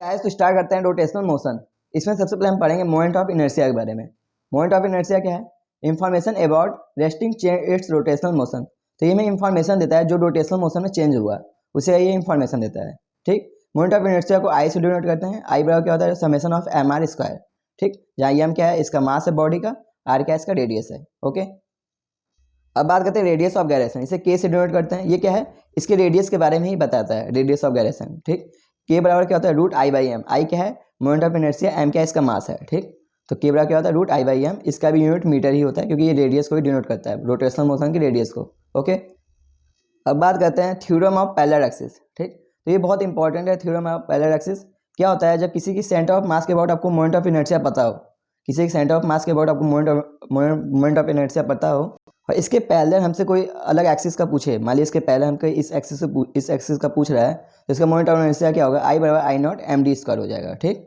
Guys तो start करते हैं रोटेशनल मोशन। इसमें सबसे पहले हम पढ़ेंगे मोमेंट ऑफ इनर्शिया के बारे में। मोमेंट ऑफ इनर्शिया क्या है? Information about resting change it's rotational motion. तो ये हमें इंफॉर्मेशन देता है जो रोटेशनल मोशन में चेंज हुआ, उसे ये इंफॉर्मेशन देता है। ठीक, मोमेंट ऑफ इनर्शिया को आई से डिनोट करते हैं। आई बराबर क्या होता है? Summation of M R square. ठीक, जहाँ एम क्या है? इसका मास है बॉडी का, आर क्या है? इसका रेडियस है। ओके, अब बात करते हैं रेडियस ऑफ गायरेशन। इसे के से डिनोट करते हैं। ये क्या है? इसके रेडियस के बारे में ही बताता है, रेडियस ऑफ गायरेशन। ठीक, के बराबर क्या होता है? Root I by M. I क्या है? Moment of inertia. एम क्या है? इसका मास है। ठीक, तो के बराबर क्या होता है? Root I by M. इसका भी यूनिट मीटर ही होता है क्योंकि ये रेडियस को ही डिनोट करता है, रोटेशनल मोशन की रेडियस को। ओके, अब बात करते हैं थ्योरम ऑफ पैरेलल एक्सिस। ठीक, तो ये बहुत इंपॉर्टेंट है। थ्योरम ऑफ पैरेलल एक्सिस क्या होता है? जब किसी की सेंटर ऑफ मास के अबाउट आपको मोमेंट ऑफ इनर्शिया पता हो, किसी के सेंटर ऑफ मास के अबाउट आपको मोमेंट ऑफ इनर्शिया पता हो और इसके पैरेलल हमसे कोई अलग एक्सिस का पूछे, मान लीजिए इसके पैरेलल हमको इस एक्सिस का पूछ रहा है, तो इसका मोमेंट ऑफ इनर्शिया क्या होगा? आई बराबर I not M D square हो जाएगा। ठीक,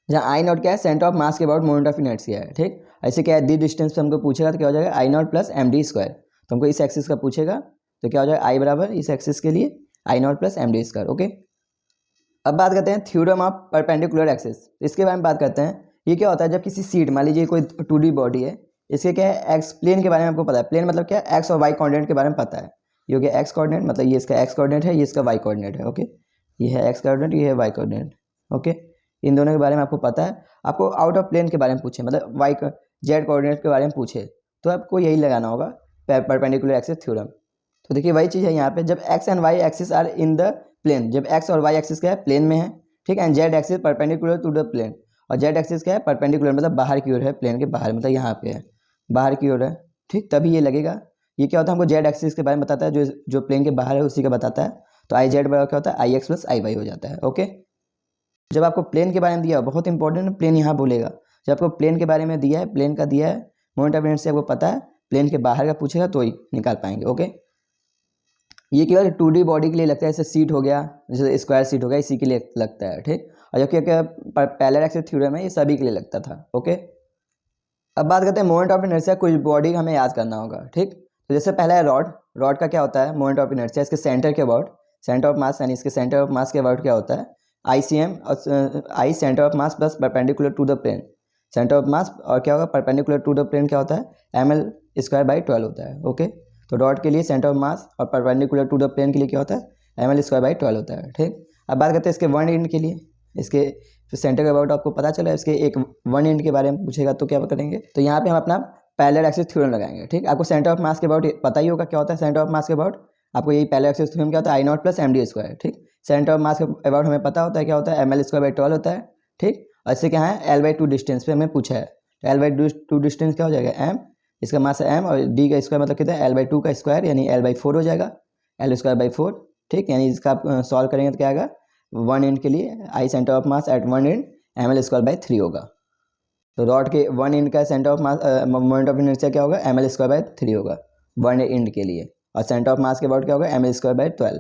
जहाँ आई नॉट क्या है? सेंटर ऑफ मास के अबाउट मोमेंट ऑफ इनर्शिया है। ठीक, ऐसे क्या है? दी डिस्टेंस पे हमको पूछेगा तो क्या हो जाएगा? I naught plus M D square. तो हमको इस एक्सिस का पूछेगा तो क्या हो जाएगा? आई बराबर इस एक्सिस के लिए I naught plus M D square. Okay, अब बात करते हैं थ्योरम ऑफ परपेंडिकुलर एक्सिस। इसके बारे में बात करते हैं। ये क्या होता है? जब किसी सीट, मान लीजिए कोई 2D बॉडी है, इसके क्या है? एक्स प्लेन के बारे में आपको पता है। प्लेन मतलब क्या है? एक्स और वाई कोऑर्डिनेट के बारे में पता है। ये हो गया एक्स कोऑर्डिनेट, मतलब ये इसका एक्स कोऑर्डिनेट है, ये इसका वाई कोऑर्डिनेट है। ओके, ये है एक्स कोऑर्डिनेट, ये है वाई कोऑर्डिनेट। ओके, इन दोनों के बारे में आपको पता है। आपको आउट ऑफ प्लेन के बारे में पूछे, मतलब वाई जेड कोऑर्डिनेट के बारे में पूछे, तो आपको यही लगाना होगा, परपेंडिकुलर एक्सिस थ्योरम। तो देखिए वही चीज़ है यहाँ पे, जब X and Y axis are in the plane, जब एक्स और वाई एक्सिस क्या है? प्लेन में है। ठीक है, and Z axis perpendicular to the plane, और जेड एक्सिस क्या है? परपेंडिकुलर मतलब बाहर की ओर है, प्लेन के बाहर, मतलब यहाँ पे है, बाहर की ओर है। ठीक, तभी ये लगेगा। ये क्या होता है? हमको जेड एक्सिस के बारे में बताता है, जो प्लेन के बाहर है उसी का बताता है। तो आई जेड बराबर क्या होता है? I X plus I Y हो जाता है। ओके, जब आपको प्लेन के बारे में दिया, बहुत इंपॉर्टेंट, प्लेन यहाँ बोलेगा। जब आपको प्लेन के बारे में दिया है, प्लेन का दिया है, मोमेंट ऑफ इनर्शिया आपको पता है, प्लेन के बाहर का पूछेगा तो ही निकाल पाएंगे। ओके, ये केवल 2D बॉडी के लिए लगता है, जैसे सीट हो गया, जैसे स्क्वायर सीट हो गया, इसी के लिए लगता है। ठीक, और जबकि क्या पैरेलल एक्सिस थ्योरम है, ये सभी के लिए लगता था। ओके, अब बात करते हैं मोमेंट ऑफ इनर्शिया। कुछ बॉडी हमें याद करना होगा। ठीक, तो जैसे पहला है रॉड। रॉड का क्या होता है? मोमेंट ऑफ इनर्शिया इसके सेंटर के अबाउट, सेंटर ऑफ मास, यानी इसके सेंटर ऑफ मास के अबाउट क्या होता है? आई सी एम, और I centre of mass plus perpendicular to the plane, centre of mass और क्या होगा? परपेंडिकुलर टू द प्लेन क्या होता है? एम एल स्क्वायर बाई 12 होता है। ओके, तो डॉट के लिए सेंटर ऑफ मास और परपेंडिकुलर टू द प्लेन के लिए क्या होता है? एम एल स्क्वायर बाई 12 होता है। ठीक, अब बात करते हैं इसके वन एंड के लिए। इसके सेंटर के अबाउट आपको पता चला, इसके एक वन एंड के बारे में पूछेगा तो क्या करेंगे? तो यहाँ पे हम अपना पैरेलल एक्सिस थ्योरम लगाएंगे। ठीक, आपको सेंटर ऑफ मास के अबाउट पता ही होगा क्या होता है। सेंटर ऑफ मास के अबाउट आपको यही पैरेलल एक्सिस थ्योरम क्या होता है? I naught plus M D square. ठीक, सेंटर ऑफ मास के अबाउट हमें पता होता है क्या होता है? एम एल स्क्वायर बाई 12 होता है। ठीक, और इससे क्या है? एल बाई 2 डिस्टेंस पे हमें पूछा है। एल बाई 2 डिस्टेंस क्या हो जाएगा? एम, इसका मास है एम, और डी का स्क्वायर मतलब कितना है? एल बाई 2 का स्क्वायर, यानी एल बाई 4 हो जाएगा, एल स्क्वायर बाई 4। ठीक, यानी इसका आप सॉल्व करेंगे तो क्या आएगा? वन एंड के लिए I centre of mass at one end M L square by 3 होगा। तो रॉड के वन एंड का centre of mass moment of inertia क्या होगा? एम एल स्क्वायर बाई 3 होगा वन एंड के लिए, और सेंटर ऑफ मास के अबाउट क्या होगा? M L square by 12।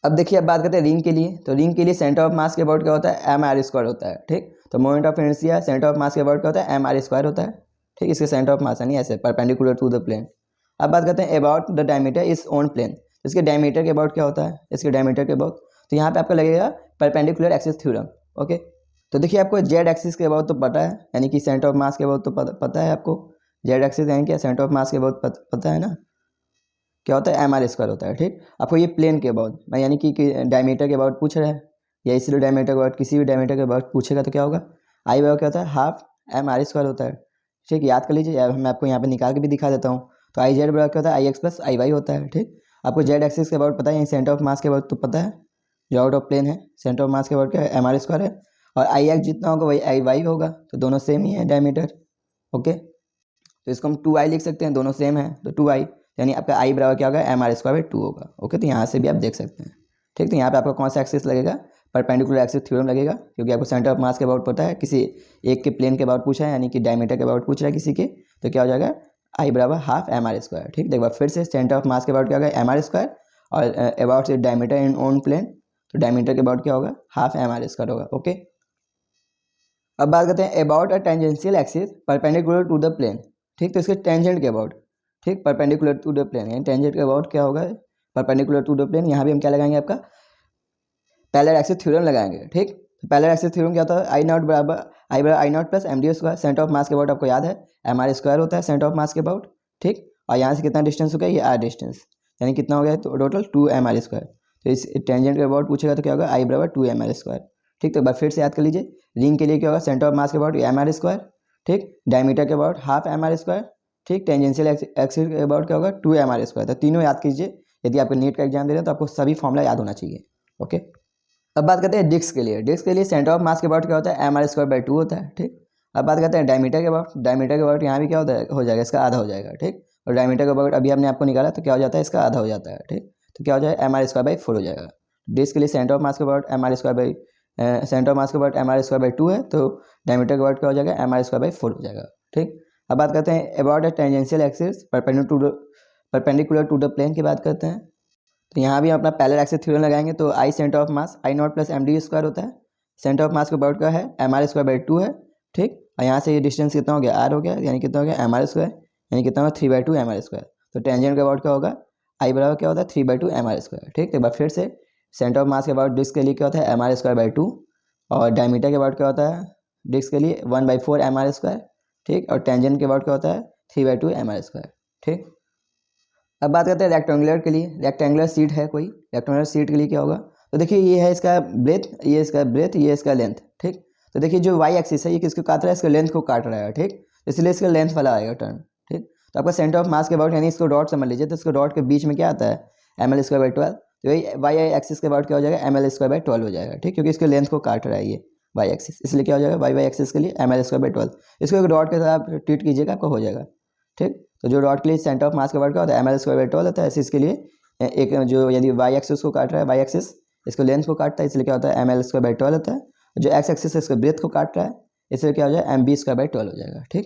अब देखिए, अब बात करते हैं रिंग के लिए। तो रिंग के लिए सेंटर ऑफ मास के अबाउट क्या होता है? एम आर स्क्वायर होता है। ठीक, तो moment of inertia centre of mass के अबाउट क्या होता है? एम आर स्क्वायर होता है। ठीक, इसके सेंटर ऑफ मास यानी ऐसे परपेंडिकुलर टू द प्लेन। अब बात करते हैं about the diameter is on plane. इसके डायमीटर के अबाउट क्या होता है? इसके डायमीटर के अबाउट, तो यहाँ पे आपका लगेगा परपेंडिकुलर एक्सिस थ्योरम। ओके, तो देखिए आपको जेड एक्सिस के अबाउट तो पता है, यानी कि सेंटर ऑफ मास के अबाउट तो पता है आपको। जेड एक्सिस यानी क्या? सेंटर ऑफ मास के अबाउट पता है ना, क्या होता है? एम आर स्क्वायर होता है। ठीक, आपको ये प्लेन के अबाउट, यानी कि डायमीटर के अबाउट पूछ रहा है, या इसलिए डायमीटर के अबाउट, किसी भी डायमीटर के अबाउट पूछेगा तो क्या होगा? आई बराबर क्या होता है? हाफ एम आर स्क्वायर होता है। ठीक, याद कर लीजिए, मैं आपको यहाँ पे निकाल के भी दिखा देता हूँ। तो आई जेड बराबर क्या होता है? I X plus I Y होता है। ठीक, आपको जेड एक्सिस के अबाउट पता है, यहीं सेंटर ऑफ मास के अबाउट तो पता है, जो आउट ऑफ प्लेन है, सेंटर ऑफ मास के अबाउट क्या है? एम आर स्क्वायर है, और आई एक्स जितना होगा वही आई वाई होगा, तो दोनों सेम ही है डायमीटर। ओके, तो इसको हम 2i लिख सकते हैं, दोनों सेम है तो 2i, यानी आपका आई बराबर क्या होगा? एम आर स्क्वायर बाई 2 होगा। ओके, तो यहाँ से भी आप देख सकते हैं। ठीक, तो यहाँ पे आपका कौन सा एक्सिस लगेगा? परपेंडिकुलर एक्सिस थ्योरम लगेगा, क्योंकि आपको सेंटर ऑफ मास के अबाउट पता है, किसी एक के प्लेन के अबाउट पूछा है, यानी कि डायमीटर के अबाउट पूछ रहा है किसी के, तो क्या हो जाएगा? आई बराबर हाफ एम आर स्क्वायर। ठीक, देखो फिर से सेंटर ऑफ मास के अबाउट क्या होगा? एम आर स्क्वायर, और अबाउट से डायमीटर इन ऑन प्लेन, तो डायमीटर के अबाउट क्या होगा? हाफ एम आर स्क्वायर होगा। ओके, अब बात करते हैं about a tangential axis perpendicular to the plane. ठीक, तो इसके टेंजेंट के अबाउट, ठीक, परपेंडिकुलर टू द प्लेन, यानी टेंजेंट के अबाउट क्या होगा? Perpendicular to the plane. यहाँ भी हम क्या लगाएंगे? आपका पैरेलल एक्सिस थ्योरम लगाएंगे। ठीक, पैरेलल एक्सिस थ्योरम क्या होता है, आई नॉट बराबर I naught plus M D square, centre of mass के अबाउट आपको याद है एम आर स्क्वायर होता है सेंटर ऑफ मास के अबाउट। ठीक, और यहाँ से कितना डिस्टेंस हो गया, ये आर डिस्टेंस, यानी कितना हो गया तो टोटल 2 mr स्क्वायर। तो इस टेंजेंट के अबाउट पूछेगा तो क्या होगा, आई बराबर 2 mr स्क्वायर। ठीक, तो एक बार फिर से याद कर लीजिए, रिंग के लिए क्या होगा, सेंटर ऑफ मास के अबाउट mr स्क्वायर। ठीक, डायमीटर के अबाउट हाफ mr स्क्वायर। ठीक, टेंजेंशियल एक्सिस के अबाउट क्या होगा 2 mr स्क्वायर। तो तीनों याद कीजिए, यदि आपको नीट का एग्जाम दे रहे हैं तो आपको सभी फॉर्मूला याद होना चाहिए। ओके, अब बात करते हैं डिस्क के लिए। डिस्क के लिए सेंटर ऑफ मास के अबाउट क्या होता है, mr स्क्वायर बाई 2 होता है। ठीक, अब बात करते हैं डायमीटर के अबाउट। डायमीटर के अबाउट यहाँ भी क्या होता है, हो जाएगा, इसका आधा हो जाएगा। ठीक, और डायमीटर के अबाउट अभी हमने आपको निकाला तो क्या हो जाता है, इसका आधा हो जाता है। ठीक, तो क्या हो जाएगा, mr स्क्वायर बाई 4 हो जाएगा। डिस्क के लिए सेंटर ऑफ मास के about mr square by centre of mass के अबाउट mr स्क्वायर बाई 2 है, तो डायमीटर के अबाउट क्या हो जाएगा, mr स्क्वायर बाई 4 हो जाएगा। ठीक, अब बात करते हैं about a tangential axis perpendicular to the plane की बात करते हैं। तो यहाँ भी हम अपना पैरेलल एक्सिस थ्योरम लगाएंगे। तो I centre of mass I naught plus M D square होता है, सेंटर ऑफ मास के अबाउट का है mr स्क्वायर बाई 2 है। ठीक, और यहाँ से ये डिस्टेंस कितना हो गया, r हो गया, यानी कितना हो गया mr स्क्वायर, यानी कितना होगा 3/2 mr स्क्वायर। तो टेंजेंट के अबाउट क्या होगा, आई बराबर क्या होता है 3/2 mr स्क्वायर। ठीक, तो एक बार फिर से सेंटर ऑफ मास के अबाउट डिस्क के लिए क्या होता है mr स्क्वायर बाई 2, और डायमीटर के अबाउट क्या होता है डिस्क के लिए 1/4 mr स्क्वायर। ठीक, और टेंजेंट के अबाउट क्या होता है 3/2 mr स्क्वायर। ठीक, अब बात करते हैं रेक्टेंगुलर के लिए। रेक्टेंगुलर सीट है कोई, रेक्टेंगुलर सीट के लिए क्या होगा, तो देखिए ये है इसका ब्रेथ, ये इसका ब्रेथ, ये इसका लेंथ। ठीक, तो देखिए जो वाई एक्सिस है ये किसको काट रहा है, इसका लेंथ को काट रहा है। ठीक, इसलिए इसका लेंथ वाला आएगा टर्न। ठीक, तो आपका सेंटर ऑफ मास के अबाउट, यानी इसको डॉट समझ लीजिए, तो इसको डॉट के बीच में क्या आता है ml स्क्वायर बाई 12। तो वही वाई एक्सिस के अबाउट क्या हो जाएगा ml स्क्वायर बाई 12 हो जाएगा। ठीक, क्योंकि इसके लेंथ को काट रहा है ये वाई एक्सिस, इसलिए क्या हो जाएगा वाई एक्सिस के लिए ml स्क्वायर बाई 12। इसको एक डॉट के साथ ट्रीट कीजिएगा, आपको हो जाएगा। ठीक, तो जो डॉट के लिए सेंटर ऑफ मास के अबाउट क्या होता है ml स्क्वायर बाई 12 होता है, ऐसे इसके लिए एक जो यदि वाई एक्सिस को काट रहा है, वाई एक्सिस इसको लेंथ को काटता है, इसलिए क्या होता है ml स्क्वायर बाई 12 होता है। जो एक्स एक्सिस है इसको ब्रेथ को काट रहा है, इसलिए क्या हो जाएगा mb स्क्वायर बाई 12 हो जाएगा। ठीक,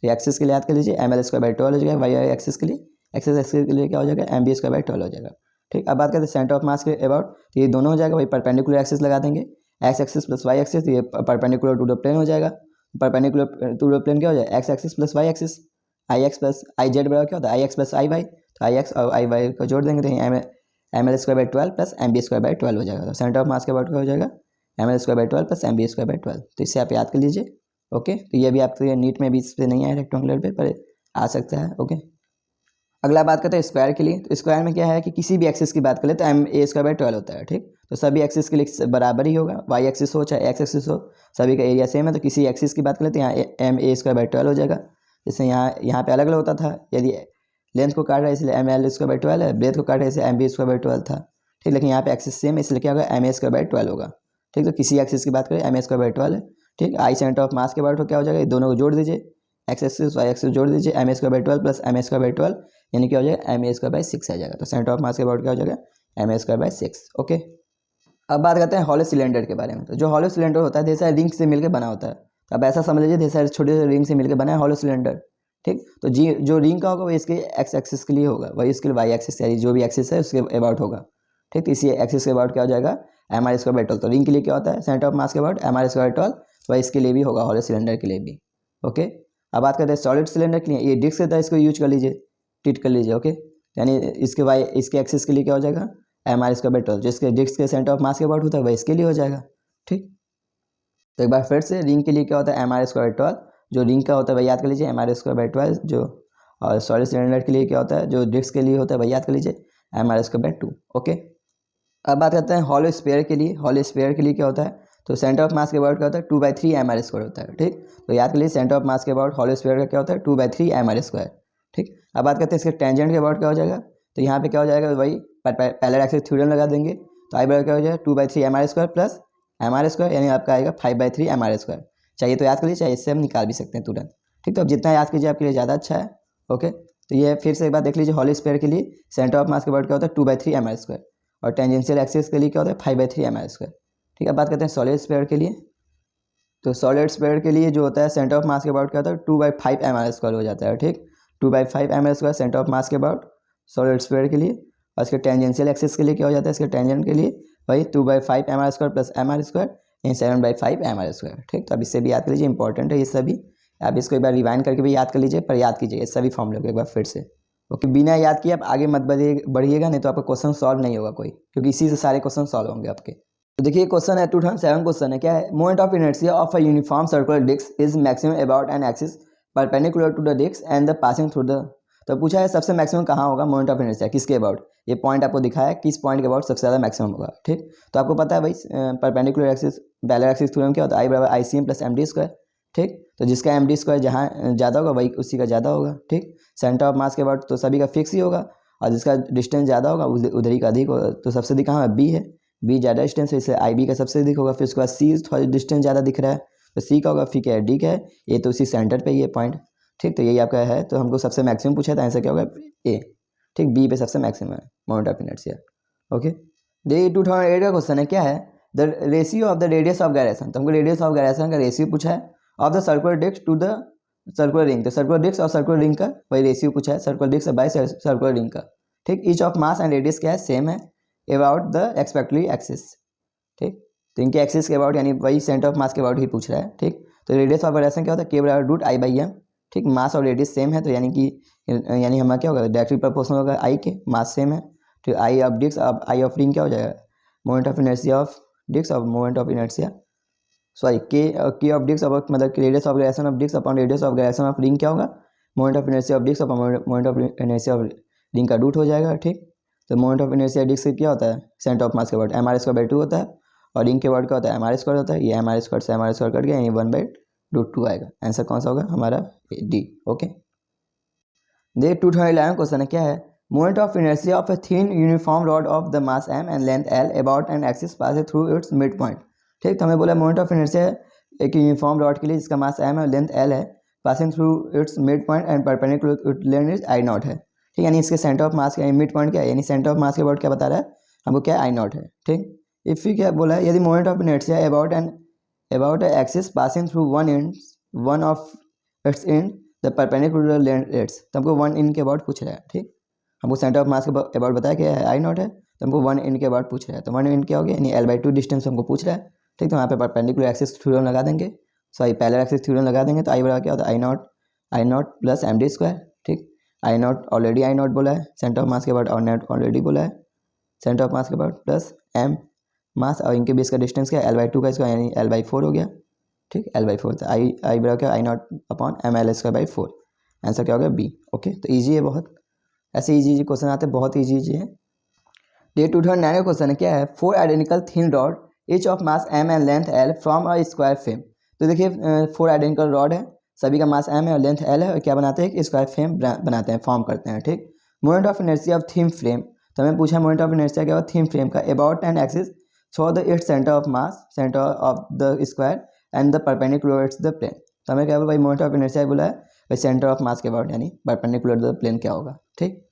तो एक्सिस के लिए याद कर लीजिए ml स्क्वायर बाई 12 हो जाएगा, वाई एक्सिस के लिए, एक्सिस एक्सिस के लिए क्या हो जाएगा mb स्क्वायर बाई 12 हो जाएगा। ठीक, अब बात करते हैं सेंटर ऑफ मास के अबाउट, तो ये दोनों हो जाएगा, वही परपेंडिकुलर एक्सिस लगा देंगे, X axis plus Y axis, ये परपेंडिकुलर टू द प्लेन हो जाएगा। परपेंडिकुलर टू द प्लेन क्या हो जाएगा, X axis plus Y axis, I X plus I Z बराबर क्या होता है I X plus I Y. तो आई एक्स और आई वाई को जोड़ देंगे तो ml square by 12 plus mb square by 12 हो जाएगा। तो सेंटर ऑफ मास के अबाउट क्या हो जाएगा ml square by 12 plus mb square by 12। तो इससे आप याद कर लीजिए। ओके, तो ये भी आपके नीट में भी इस पे नहीं आया रेक्टेंगुलर पे, पर आ सकता है। ओके, अगला बात करते हैं स्क्वायर के लिए। तो स्क्वायर में क्या है कि किसी भी एक्सिस की बात करें तो एम ए स्क्वायर बाई 12 होता है। ठीक, तो सभी एक्सिस के लिए बराबर ही होगा, वाई एक्सिस हो चाहे एक्स एक्सिस हो, सभी का एरिया सेम है। तो किसी एक्सिस की बात करें तो यहाँ एम ए स्क्वायर बाई 12 हो जाएगा। जैसे यहाँ पे अलग अलग होता था, यदि लेंथ को काट रहा है इसलिए एम एल स्क्वायर बाई 12 है, ब्रेथ को काट रहा है इसलिए एम बी स्क्वायर बाई 12 था। ठीक, लेकिन यहाँ पे एक्सिस सेम है इसलिए क्या होगा एम ए स्क्वायर बाई 12 होगा। ठीक, तो किसी एक्सिस की बात करें एम ए स्क्वायर बाई 12 है। ठीक, आई सेंटर ऑफ मास के बारे में क्या हो जाएगा, ये दोनों को जोड़ दीजिए, एक्स एक्सिस वाई एक्सिस जोड़ दीजिए, M A square by 12 plus M A square by 12, यानी क्या हो जाएगा एम ए स्क्वायर बाई 6 आ जाएगा। तो सेंटर ऑफ मास के अबाउट क्या हो जाएगा M A square by 6। Okay, अब बात करते हैं हॉलो सिलेंडर के बारे में। तो जो हॉलो सिलेंडर होता है ढेर सारे रिंग से मिलकर बना होता है। तो अब ऐसा समझ लीजिए ढेर सारे छोटे छोटे रिंग से मिलकर बना है हॉलो सिलेंडर। ठीक, तो जी जो रिंग का होगा वो इसके एक्स एक्सिस के लिए होगा, वही इसके लिए वाई एक्सिस, यानी जो भी एक्सिस है उसके अबाउट होगा। ठीक, तो इसी एक्सिस के अबाउट क्या हो जाएगा एम आर स्क्वायर बाई 12। तो रिंग के लिए क्या होता है सेंटर ऑफ मास के about M R square by 12, वही इसके लिए भी होगा हॉलो सिलेंडर के लिए भी। ओके, अब बात करते हैं सॉलिड सिलेंडर के लिए। ये डिस्क रहता है, इसको यूज कर लीजिए, ट्रीट कर लीजिए। ओके, यानी इसके एक्सिस के लिए क्या हो जाएगा एम आर स्क्वायर बाई 12, जिसके डिस्क के सेंटर ऑफ मास के अबाउट होता है वही इसके लिए हो जाएगा। ठीक, तो एक बार फिर से रिंग के लिए क्या होता है एम आर स्क्वायर बाई 12, जो रिंग का होता है वही याद कर लीजिए एम आर स्क्वायर बाई 12 जो, और सॉलिड सिलेंडर के लिए क्या होता है जो डिस्क के लिए होता है वही याद कर लीजिए M R square by 2। Okay, अब बात करते हैं हॉलो स्फीयर के लिए। हॉलो स्फीयर के लिए क्या होता है, तो सेंटर ऑफ मास के अबाउट क्या होता है 2/3 एम आर स्क्वायर होता है। ठीक, तो याद कर लीजिए सेंटर ऑफ मास के अबाउट हॉलो स्फीयर का क्या होता है 2/3 एम आर स्क्वायर। ठीक, अब बात करते हैं इसके टेंजेंट के अबाउट क्या हो जाएगा, तो यहाँ पे क्या हो जाएगा वही पैरेलल एक्सिस थ्योरम लगा देंगे। तो आई बराबर क्या हो जाएगा 2/3 M R square plus M R square, यानी आपका आएगा 5/3 एम आर स्क्वायर। चाहिए तो याद कर लीजिए, चाहिए इससे हम निकाल भी सकते हैं तुरंत। ठीक, तो अब जितना याद कीजिए आपके लिए ज़्यादा अच्छा है। ओके, तो ये फिर से एक बार देख लीजिए हॉलो स्फीयर के लिए सेंटर ऑफ मास के अबाउट क्या होता है 2/3 एम आर स्क्वायर, और टेंजेंशियल एक्सिस के लिए क्या होता है 5/3 एम आर स्क्वायर। ठीक है, बात करते हैं सॉलिड स्फीयर के लिए। तो सॉलिड स्फीयर के लिए जो होता है सेंटर ऑफ मास के अबाउट क्या होता है 2/5 एम आर स्क्वायर हो जाता है। ठीक, 2/5 M R square centre of mass के अबाउट सॉलिड स्फीयर के लिए, और इसके टेंजेंशियल एक्सिस के लिए क्या हो जाता है इसके टेंजेंट के लिए वही 2/5 M R square plus M R square, यानी 7/5 एम आर स्क्वायर। ठीक, तो अब इससे भी याद कर लीजिए, इंपॉर्टेंट है ये सभी। आप इसको एक बार रिवाइंड करके भी याद कर लीजिए, पर याद कीजिए ये सभी फॉर्मूले को एक बार फिर से। ओके, बिना याद किए आप आगे मत बढ़िएगा, नहीं तो आपका क्वेश्चन सॉल्व नहीं होगा कोई, क्योंकि इसी से सारे क्वेश्चन सॉल्व होंगे आपके। तो देखिए क्वेश्चन है 2007 क्वेश्चन है, क्या है, moment of inertia of a uniform circular disc is maximum about an axis perpendicular to the disc and the passing through the. तो पूछा है सबसे मैक्सिमम कहाँ होगा मोमेंट ऑफ इनर्शिया, किसके अबाउट, ये पॉइंट आपको दिखाया है किस पॉइंट के अबाउट सबसे ज़्यादा मैक्सिमम होगा। ठीक, तो आपको पता है भाई perpendicular axis parallel axis theorem क्या होता है, आई बराबर I C M plus M D square. ठीक, तो जिसका एम डी स्क्वायर जहाँ ज़्यादा होगा वही उसी का ज़्यादा होगा। ठीक, सेंटर ऑफ मास के अबाउट तो सभी का फिक्स ही होगा, और जिसका डिस्टेंस ज़्यादा होगा उधर ही का अधिक होगा। तो सबसे अधिक कहाँ है, बी है, बी ज़्यादा डिस्टेंस है इसलिए आई बी का सबसे अधिक होगा। फिर उसके बाद सी थोड़ा डिस्टेंस ज़्यादा दिख रहा है तो सी का होगा, फिर क्या है डी का है, ये तो उसी सेंटर पे ही है पॉइंट। ठीक, तो यही आपका है, तो हमको सबसे मैक्सिमम पूछा था, आंसर क्या होगा ए। ठीक, बी पे सबसे मैक्सिमम है मोमेंट ऑफ इनर्शिया। ओके, देखिए 2008 का क्वेश्चन है, क्या है, the ratio of the radius of gyration. तो हमको रेडियस ऑफ गायरेशन का रेशियो पूछा है of the circular disc to the circular ring. तो सर्कुलर डिस्क और सर्कुलर रिंग का वही रेशियो पूछा है, circular disc by circular ring का। ठीक, each of mass and radius क्या है, सेम है अबाउट द एक्सपेक्टली एक्सिस। ठीक, तो इनके एक्सिस के अबाउट यानी वही सेंटर ऑफ मास के अबाउट ही पूछ रहा है। ठीक, तो रेडियस ऑफ गायरेशन क्या होता है, के बराबर रूट आई बाई एम। ठीक, मास और रेडियस सेम है तो यानी हमारा क्या होगा, डायरेक्टली प्रोपोर्शनल होगा आई के, मास सेम है। ठीक, आई ऑफ डिस्क अब आई ऑफ रिंग क्या हो जाएगा, moment of inertia of disc और मोमेंट ऑफ इनर्शिया सॉरी के ऑफ डिस्क अब मतलब radius of gyration of disc upon radius of gyration of ring क्या होगा, moment of inertia of disc upon moment of inertia of ring का root हो जाएगा। ठीक, तो मोमेंट ऑफ इनर्शिया डिस्क से क्या होता है, सेंटर ऑफ मास के about M R square by 2 होता है, और रिंग के अबाउट क्या होता है, एम आर स्क्वायर होता है। ये एम आर स्क्वायर से एम आर स्क्वायर कट गया, यानी 1/√2 आएगा। आंसर कौन सा होगा हमारा, डी। ओके, देखिए 2011 क्वेश्चन है, क्या है, moment of inertia of a thin uniform rod of the mass M and length L about an axis pass through its mid point. ठीक, तो हमें बोला मोमेंट ऑफ इनर्शिया एक यूनिफॉर्म रॉड के लिए जिसका मास एम है और लेंथ एल है, passing through its mid point and perpendicular length is I nought है। ठीक, यानी इसके सेंटर ऑफ मास का मिड पॉइंट क्या है, यानी सेंटर ऑफ मास के अबाउट क्या बता रहा है हमको, क्या आई नॉट है। ठीक, इफ़ क्या बोला है, यदि moment of inertia about axis passing through one of its and the perpendicular lengths, तो हमको वन इन के अबाउट पूछ रहा है। ठीक, हमको सेंटर ऑफ मास के अबाउट बताया क्या है, आई नॉट है, तो हमको वन इन के अबाउट पूछ रहा है। तो वन इन क्या हो गया, यानी L/2 डिस्टेंस हमको पूछ रहा है। ठीक, तो यहाँ पे परपेंडिकुलर एक्सिस थ्योरम लगा देंगे, सॉरी पैरेलल एक्सिस थ्योरम लगा देंगे, तो आई बराबर क्या होता है, I naught plus M D square. ठीक, I naught already I naught बोला है, सेंटर ऑफ मास के अबाउट ऑलरेडी बोला है, सेंटर ऑफ मास के अबाउट प्लस एम मास और इनके बीच का डिस्टेंस क्या है, L/2 का स्क्वायर यानी L/4 हो गया। ठीक, L/4 तो आई बराबर क्या, I naught upon M L square by 4। Answer क्या हो गया, बी। ओके, तो ईजी है बहुत, ऐसे ईजी क्वेश्चन आते हैं, बहुत ईजी है। डे 2009 का क्वेश्चन है, क्या है, 4 identical thin rod each of mass M and length L from a square frame. तो देखिए 4 आइडेंटिकल रॉड है, सभी का मास एम है और लेंथ एल है, और क्या बनाते हैं, एक स्क्वायर फ्रेम बनाते हैं, फॉर्म करते हैं। ठीक, moment of inertia of thin frame, तो हमें पूछा मोमेंट ऑफ इनर्शिया क्या होगा थिन फ्रेम का, about an axis through the its centre of mass, centre of the square and the perpendicular its the plane. तो हमें क्या बोला भाई, मोमेंट ऑफ इनर्शिया बोला है भाई सेंटर ऑफ मास के अबाउट यानी परपेंडिकुलर द प्लेन क्या होगा। ठीक,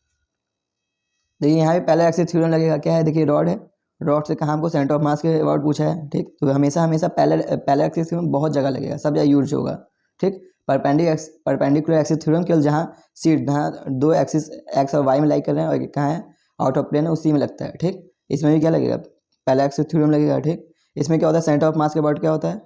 देखिए यहाँ पे पहले एक्सिस थ्योरम लगेगा, क्या है, देखिए रॉड है, रॉड से कहाँ हमको सेंटर ऑफ मास के अबाउट पूछा है। ठीक, तो हमेशा पहले एक्सिस थ्योरम बहुत जगह लगेगा, सब जगह यूज होगा। ठीक, परपेंडिकुलर एक्सिस थ्योरम केवल जहाँ सीट जहाँ दो एक्सिस एक्स और वाई में लाइक कर रहे हैं और कहाँ है आउट ऑफ प्लेन है उसी में लगता है। ठीक, इसमें भी क्या लगेगा, पहला एक्सिस थ्योरम लगेगा। ठीक, इसमें क्या होता है, सेंटर ऑफ मास के अबाउट क्या होता है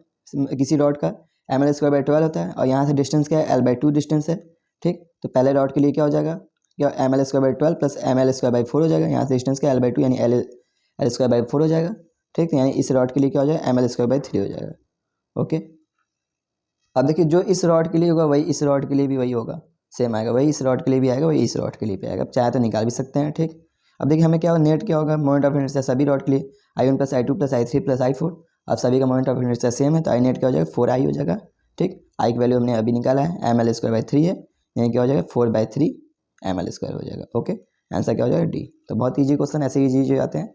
किसी रॉड का, एम एल स्क्वायर बाई 12 होता है, और यहाँ से डिस्टेंस क्या है, L/2 डिस्टेंस है। ठीक, तो पहले रॉड के लिए क्या हो जाएगा, क्या M L square by 12 plus M L square by 4 हो जाएगा, यहाँ से डिस्टेंस क्या L/2 यानी एल स्क्वायर बाई 4 हो जाएगा। ठीक, यानी इस रॉड के लिए क्या हो जाएगा, एम एल स्क्वायर बाई 3 हो जाएगा। ओके, अब देखिए जो इस रॉड के लिए होगा वही इस रॉड के लिए भी वही होगा, सेम आएगा, वही इस रॉड के लिए भी आएगा, वही इस रॉड के लिए भी आएगा, चाहे तो निकाल भी सकते हैं। ठीक, अब देखिए हमें क्या होगा, नेट क्या होगा, मोमेंट ऑफ इनर्शिया सभी रॉड के लिए I1 plus I2 plus I3 plus I4। अब सभी का मोमेंट ऑफ इनर्शिया सेम है तो आई नेट क्या हो जाएगा, 4I हो जाएगा। ठीक, आई की वैल्यू हमने अभी निकाला है, एम एल स्क्वायर बाई 3 है, यानी क्या हो जाएगा 4/3 एम एल स्क्वायर हो जाएगा। ओके, आंसर क्या हो जाएगा, डी। तो बहुत ईजी क्वेश्चन, ऐसे ईजी हो जाते हैं।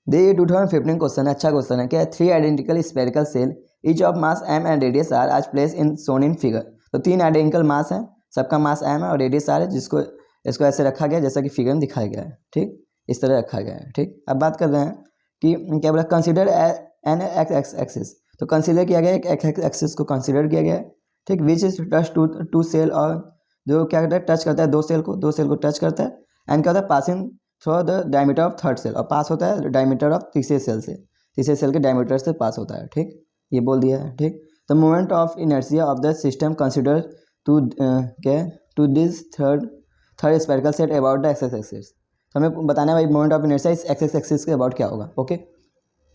देखिए 2015 क्वेश्चन है, अच्छा क्वेश्चन है, क्या है, 3 identical spherical shell each of mass M and radius R as place in shown in figure. तो 3 आइडेंटिकल मास है, सबका मास एम है और रेडियस आर है, जिसको इसको ऐसे रखा गया जैसा कि फिगर में दिखाया गया है। ठीक, इस तरह रखा गया है। ठीक, अब बात कर रहे हैं कि क्या बोला, कंसिडर एन एक्स एक्सिस। तो कंसिडर किया गया एक एक्स एक्सिस को कंसिडर किया गया है। ठीक, which is touch to cell, और जो क्या करता है टच करता है दो सेल को टच करता है, एंड क्या होता है passing through the diameter of third cell, और पास होता है डायमीटर ऑफ तीसरे सेल से, तीसरे सेल के डायमीटर से पास होता है। ठीक, ये बोल दिया है। ठीक, the moment of inertia of the system consider to क्या to this third spherical set about the X axis. तो हमें बताना है भाई मोमेंट ऑफ इनर्शिया इस एक्स एक्सिस के अबाउट क्या होगा। ओके,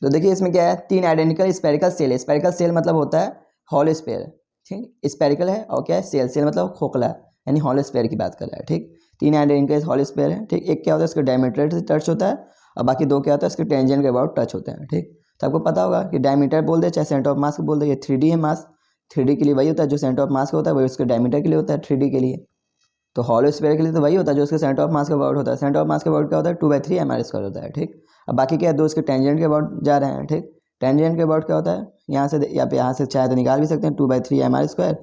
तो देखिए इसमें क्या है, 3 आइडेंटिकल स्पेरिकल सेल है। स्पेरिकल सेल मतलब होता है हॉलो स्फीयर, ठीक, स्पेरिकल है, और क्या है सेल, सेल मतलब खोखला, यानी हॉलो स्फीयर की बात कर रहा है, ठीक। 3 आइडेंटिकल हॉलो स्फीयर है, ठीक। एक क्या होता है इसका डायमीटर से टच होता है, और बाकी 2 क्या होता है इसके टेंजेंट के अबाउट टच होते हैं, ठीक। तो आपको पता होगा कि डायमीटर बोल दे चाहे सेंटर ऑफ मास को बोल दे, ये 3D है मास, 3D के लिए वही होता है जो सेंटर ऑफ मास का होता है, वही उसके डायमीटर के लिए होता है 3D के लिए। तो हॉलो स्फीयर के लिए तो वही होता है जो उसके सेंटर ऑफ मास के अबाउट होता है। सेंटर ऑफ मास के अबाउट क्या होता है 2/3 mr² होता है, ठीक। अब बाकी क्या है 2 इसके टेंजेंट के अबाउट जा रहे हैं, ठीक। टेंजेंट के अबाउट क्या होता है, यहाँ से यहाँ से चाहे तो निकाल भी सकते हैं 2/3 mr²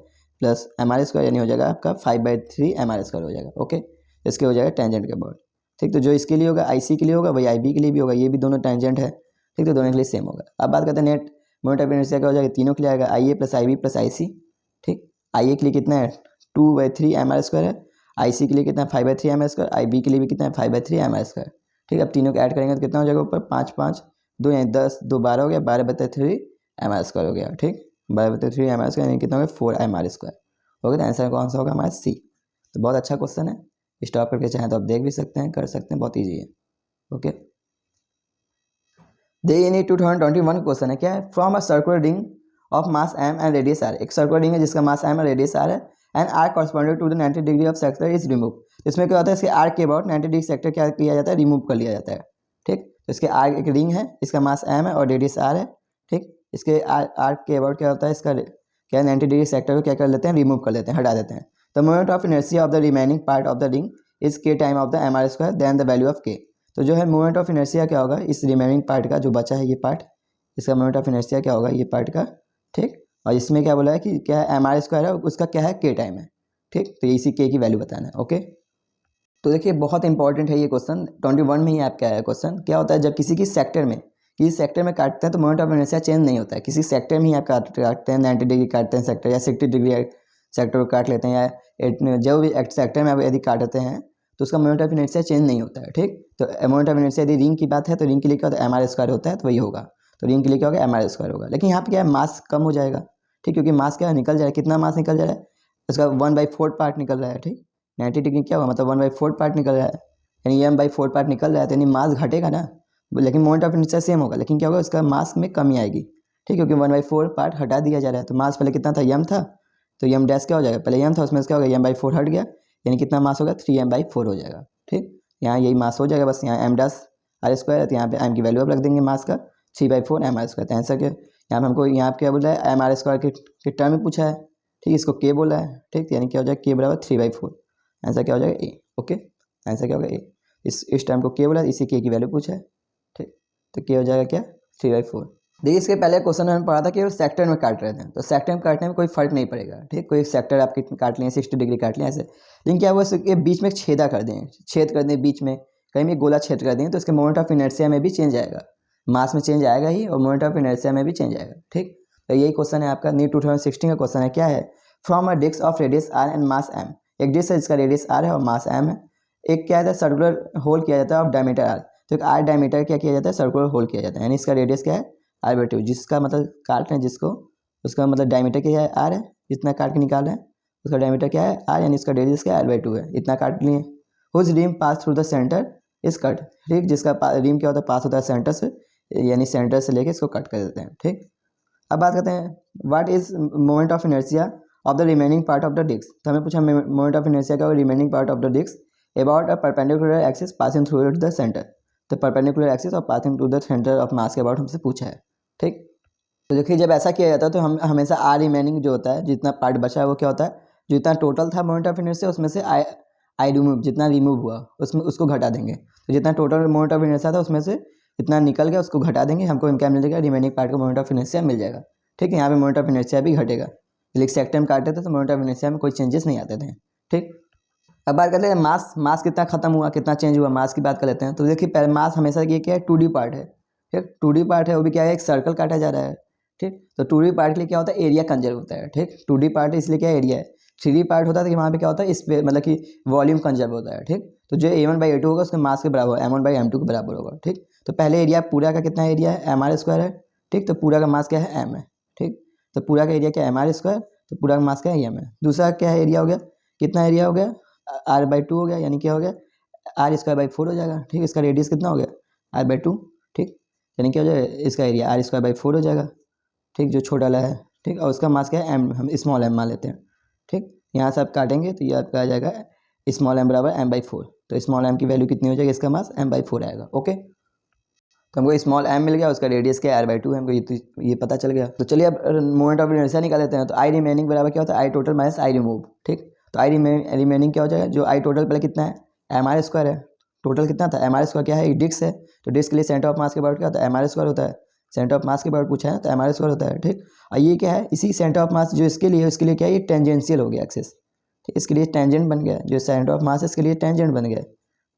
प्लस mr², यानी हो जाएगा आपका 5/3 mr² हो जाएगा, ओके। इसके हो जाएगा टेंजेंट के अबाउट, ठीक। तो जो इसके लिए होगा IC के लिए होगा वही IB के लिए भी होगा, ये भी दोनों टेंजेंट है, ठीक। तो दोनों के लिए सेम होगा। अब बात करते हैं नेट मोमेंट ऑफ इनर्शिया क्या हो जाएगा, तीनों के लिए आएगा IA plus IB plus IC, ठीक। IA के लिए कितना है 2/3 mr² है, IC के लिए कितना है 5/3 mr², IB के लिए भी कितना है 5/3 mr², ठीक। अब तीनों को ऐड करेंगे तो कितना हो जाएगा ऊपर 5 5 2 यानी 10 2 12 हो गया, 12/3 mr² हो गया, ठीक। 12/3 mr² यानी कितना हो गया 4 mr², हो गया। तो आंसर कौन सा होगा हमारा C। तो बहुत अच्छा क्वेश्चन है, स्टॉप करके चाहें तो आप देख भी सकते हैं, कर सकते हैं, बहुत ईजी है, ओके। दे इन 2021 क्वेश्चन है, क्या है, from a circular ring of mass m and radius r। एक सर्कुलर रिंग है जिसका मास m और रेडियस r है, and r corresponded to the 90 degree of sector is remove. इसमें क्या होता है इसके r के अबाउट 90 डिग्री सेक्टर क्या किया जाता है, रिमूव कर लिया जाता है, ठीक। तो इसके r एक रिंग है, इसका मास m है और रेडियस r है, ठीक। इसके r के अबाउट क्या होता है, इसका क्या 90 डिग्री सेक्टर को क्या कर लेते हैं, रिमूव कर लेते हैं, हटा देते हैं। The moment of inertia of the remaining part of the ring is k time of the mr² then the value of k। तो जो है मोमेंट ऑफ इनर्शिया क्या होगा इस रिमेनिंग पार्ट का, जो बचा है ये पार्ट, इसका मोमेंट ऑफ इनर्शिया क्या होगा ये पार्ट का, ठीक। और इसमें क्या बोला है कि क्या है mr² है, उसका क्या है k टाइम है, ठीक। तो इसी k की वैल्यू बताना है, ओके। तो देखिए बहुत इंपॉर्टेंट है ये क्वेश्चन, 21 में ही आपका आया क्वेश्चन। क्या होता है जब किसी सेक्टर में काटते हैं तो मोमेंट ऑफ इनर्शिया चेंज नहीं होता है, किसी सेक्टर में ही आप काटते हैं 90 डिग्री काटते हैं सेक्टर, या 60 डिग्री सेक्टर को काट लेते हैं, या जो भी सेक्टर में आप यदि काटते हैं तो उसका मोमेंट ऑफ इनर्शिया चेंज नहीं होता है, ठीक। तो मोमेंट ऑफ इनर्शिया यदि रिंग की बात है तो रिंग के लिए क्या होता है mr² होता है, तो वही होगा। तो रिंग के लिए क्या होगा mr² होगा, लेकिन यहाँ पे क्या है मास कम हो जाएगा, ठीक, क्योंकि मास क्या निकल जाएगा, कितना मास निकल जा रहा है, इसका 1/4 पार्ट निकल रहा है, ठीक। 90 डिग्री क्या होगा मतलब 1/4 पार्ट निकल रहा है, यानी m/4 पार्ट निकल रहा है, तो यानी मास घटेगा ना, लेकिन मोमेंट ऑफ इनर्शिया सेम होगा, लेकिन क्या होगा इसका मास में कमी आएगी, ठीक, क्योंकि 1/4 पार्ट हटा दिया जा रहा है। तो मास पहले कितना था m था, तो m डैश क्या हो जाएगा, पहले m था उसमें क्या हो गया m/4 हट गया, यानी कितना मास होगा 3m/4 हो जाएगा, ठीक। यहाँ यही मास हो जाएगा, बस यहाँ m डैश r² है, तो यहाँ पे m की वैल्यू आप रख देंगे मास का 3/4 mr²। तो आंसर क्या यहाँ पे हमको यहाँ पे क्या बोला है mr² के टर्म में पूछा है, ठीक, इसको k बोला है, ठीक। यानी क्या हो जाएगा k बराबर 3/4, आंसर क्या हो जाएगा ए, ओके। आंसर क्या होगा ए, इस टर्म को k बोला, इसी k की वैल्यू पूछा है, ठीक। तो k हो जाएगा क्या 3/4। देखिए इसके पहले क्वेश्चन में पढ़ा था कि वो सेक्टर में काट रहे थे, तो सेक्टर में काटने में कोई फर्क नहीं पड़ेगा, ठीक। कोई सेक्टर आप काट लें 60 डिग्री काट लें ऐसे, लेकिन क्या वो इसके बीच में छेदा कर दें, छेद कर दें बीच में, कहीं भी गोला छेद कर दें, तो इसके मोमेंट ऑफ इनर्शिया में भी चेंज आएगा, मास में चेंज आएगा ही, और मोमेंट ऑफ इनर्शिया में भी चेंज आएगा, ठीक। तो यही क्वेश्चन है आपका नीट 2016 का क्वेश्चन है, क्या है, from a disc of radius r and mass m। एक डिस्क है जिसका रेडियस r है और मास m है, एक क्या है सर्कुलर होल किया जाता है ऑफ डायमीटर r। तो एक r डायमीटर क्या किया जाता है सर्कुलर होल किया जाता है, यानी इसका रेडियस क्या है r/2, जिसका मतलब काट रहे हैं जिसको, उसका मतलब डायमीटर क्या है r है, जितना काट के निकाल रहे हैं उसका डायमीटर क्या है r, यानी इसका रेडियस क्या है r/2 है, इतना काट लिए। Whose rim pass through the centre is cut, ठीक, जिसका रिम क्या होता है पास होता है सेंटर से, यानी सेंटर से लेके इसको कट कर देते हैं, ठीक। अब बात करते हैं what is moment of inertia of the remaining part of the disc. तो हमें पूछा मोमेंट ऑफ इनर्शिया का remaining part of the disc about a perpendicular axis passing through the centre. तो परपेंडिकुलर एक्सिस और passing to the centre of mass के about हमसे पूछा है, ठीक। तो देखिए जब ऐसा किया जाता है तो हम हमेशा आर रिमेनिंग जो होता है, जितना पार्ट बचा है वो क्या होता है, जितना टोटल था मोमेंट ऑफ इनर्शिया उसमें से आई रिमूव, जितना रिमूव हुआ उसमें उसको घटा देंगे। तो जितना टोटल मोमेंट ऑफ इनर्शिया था उसमें से इतना निकल गया उसको घटा देंगे, हमको क्या मिल जाएगा रिमेनिंग पार्ट का मोमेंट ऑफ इनर्शिया मिल जाएगा, ठीक है। यहाँ पे मोमेंट ऑफ इनर्शिया भी घटेगा, लेकिन सेक्टर में काटते थे तो मोमेंट ऑफ इनर्शिया में कोई चेंजेस नहीं आते थे, ठीक। अब बात करते हैं मास कितना खत्म हुआ, कितना चेंज हुआ, मास की बात कर लेते हैं। तो देखिए पहले मास हमेशा ये क्या है 2D पार्ट है, ठीक। 2D पार्ट है, वो भी क्या है एक सर्कल काटा जा रहा है, ठीक। तो 2D पार्ट के लिए क्या होता है एरिया कंजर्व होता है, ठीक। 2D पार्ट इसलिए क्या एरिया है, 3D पार्ट होता है कि वहाँ पे क्या होता है इस पे मतलब कि वॉल्यूम कंजर्व होता है, ठीक। तो जो A1/A2 होगा उसके मास के बराबर M1/M2 के बराबर होगा, ठीक। तो पहले एरिया पूरा का कितना एरिया है mr² है, ठीक। तो पूरा का मास क्या है m है, ठीक। तो पूरा का एरिया क्या है mr², तो पूरा का मास क्या है m है। दूसरा क्या है एरिया हो गया, कितना एरिया हो गया r/2 हो गया, यानी क्या हो गया r² 4 हो जाएगा, ठीक। इसका रेडियस कितना हो गया r/2, ठीक। यानी क्या हो जाएगा, इसका एरिया r²/4 हो जाएगा, ठीक, जो छोटा वाला है, ठीक। और उसका मास क्या है, m, हम स्मॉल m मान लेते हैं, ठीक। यहाँ से आप काटेंगे तो ये आपका आ जाएगा स्मॉल m बराबर m/4, तो स्मॉल m की वैल्यू कितनी हो जाएगी, इसका मास m/4 आएगा, ओके। तो हमको स्मॉल m मिल गया, उसका रेडियस क्या है r/2 है, हमको ये पता चल गया। तो चलिए अब मोमेंट ऑफ इनर्शिया निकाल लेते हैं। तो आई रिमेनिंग बराबर क्या होता है, आई टोटल माइनस आई रिमूव, ठीक। तो आई रिमेनिंग क्या हो जाएगा, जो आई टोटल पहले कितना है, mr² है, टोटल कितना था, mr² क्या है, डिस्क है, तो डिस्क के लिए सेंटर ऑफ मास के अबाउट क्या होता है, mr² होता है, सेंटर ऑफ मास के अबाउट पूछा है तो mr² होता है, ठीक। और ये क्या है, इसी सेंटर ऑफ मास जो इसके लिए क्या है, ये टेंजेंशियल हो गया एक्सिस, ठीक, इसके लिए टेंजेंट बन गया, जो सेंटर ऑफ मास है इसके लिए टेंजेंट बन गया,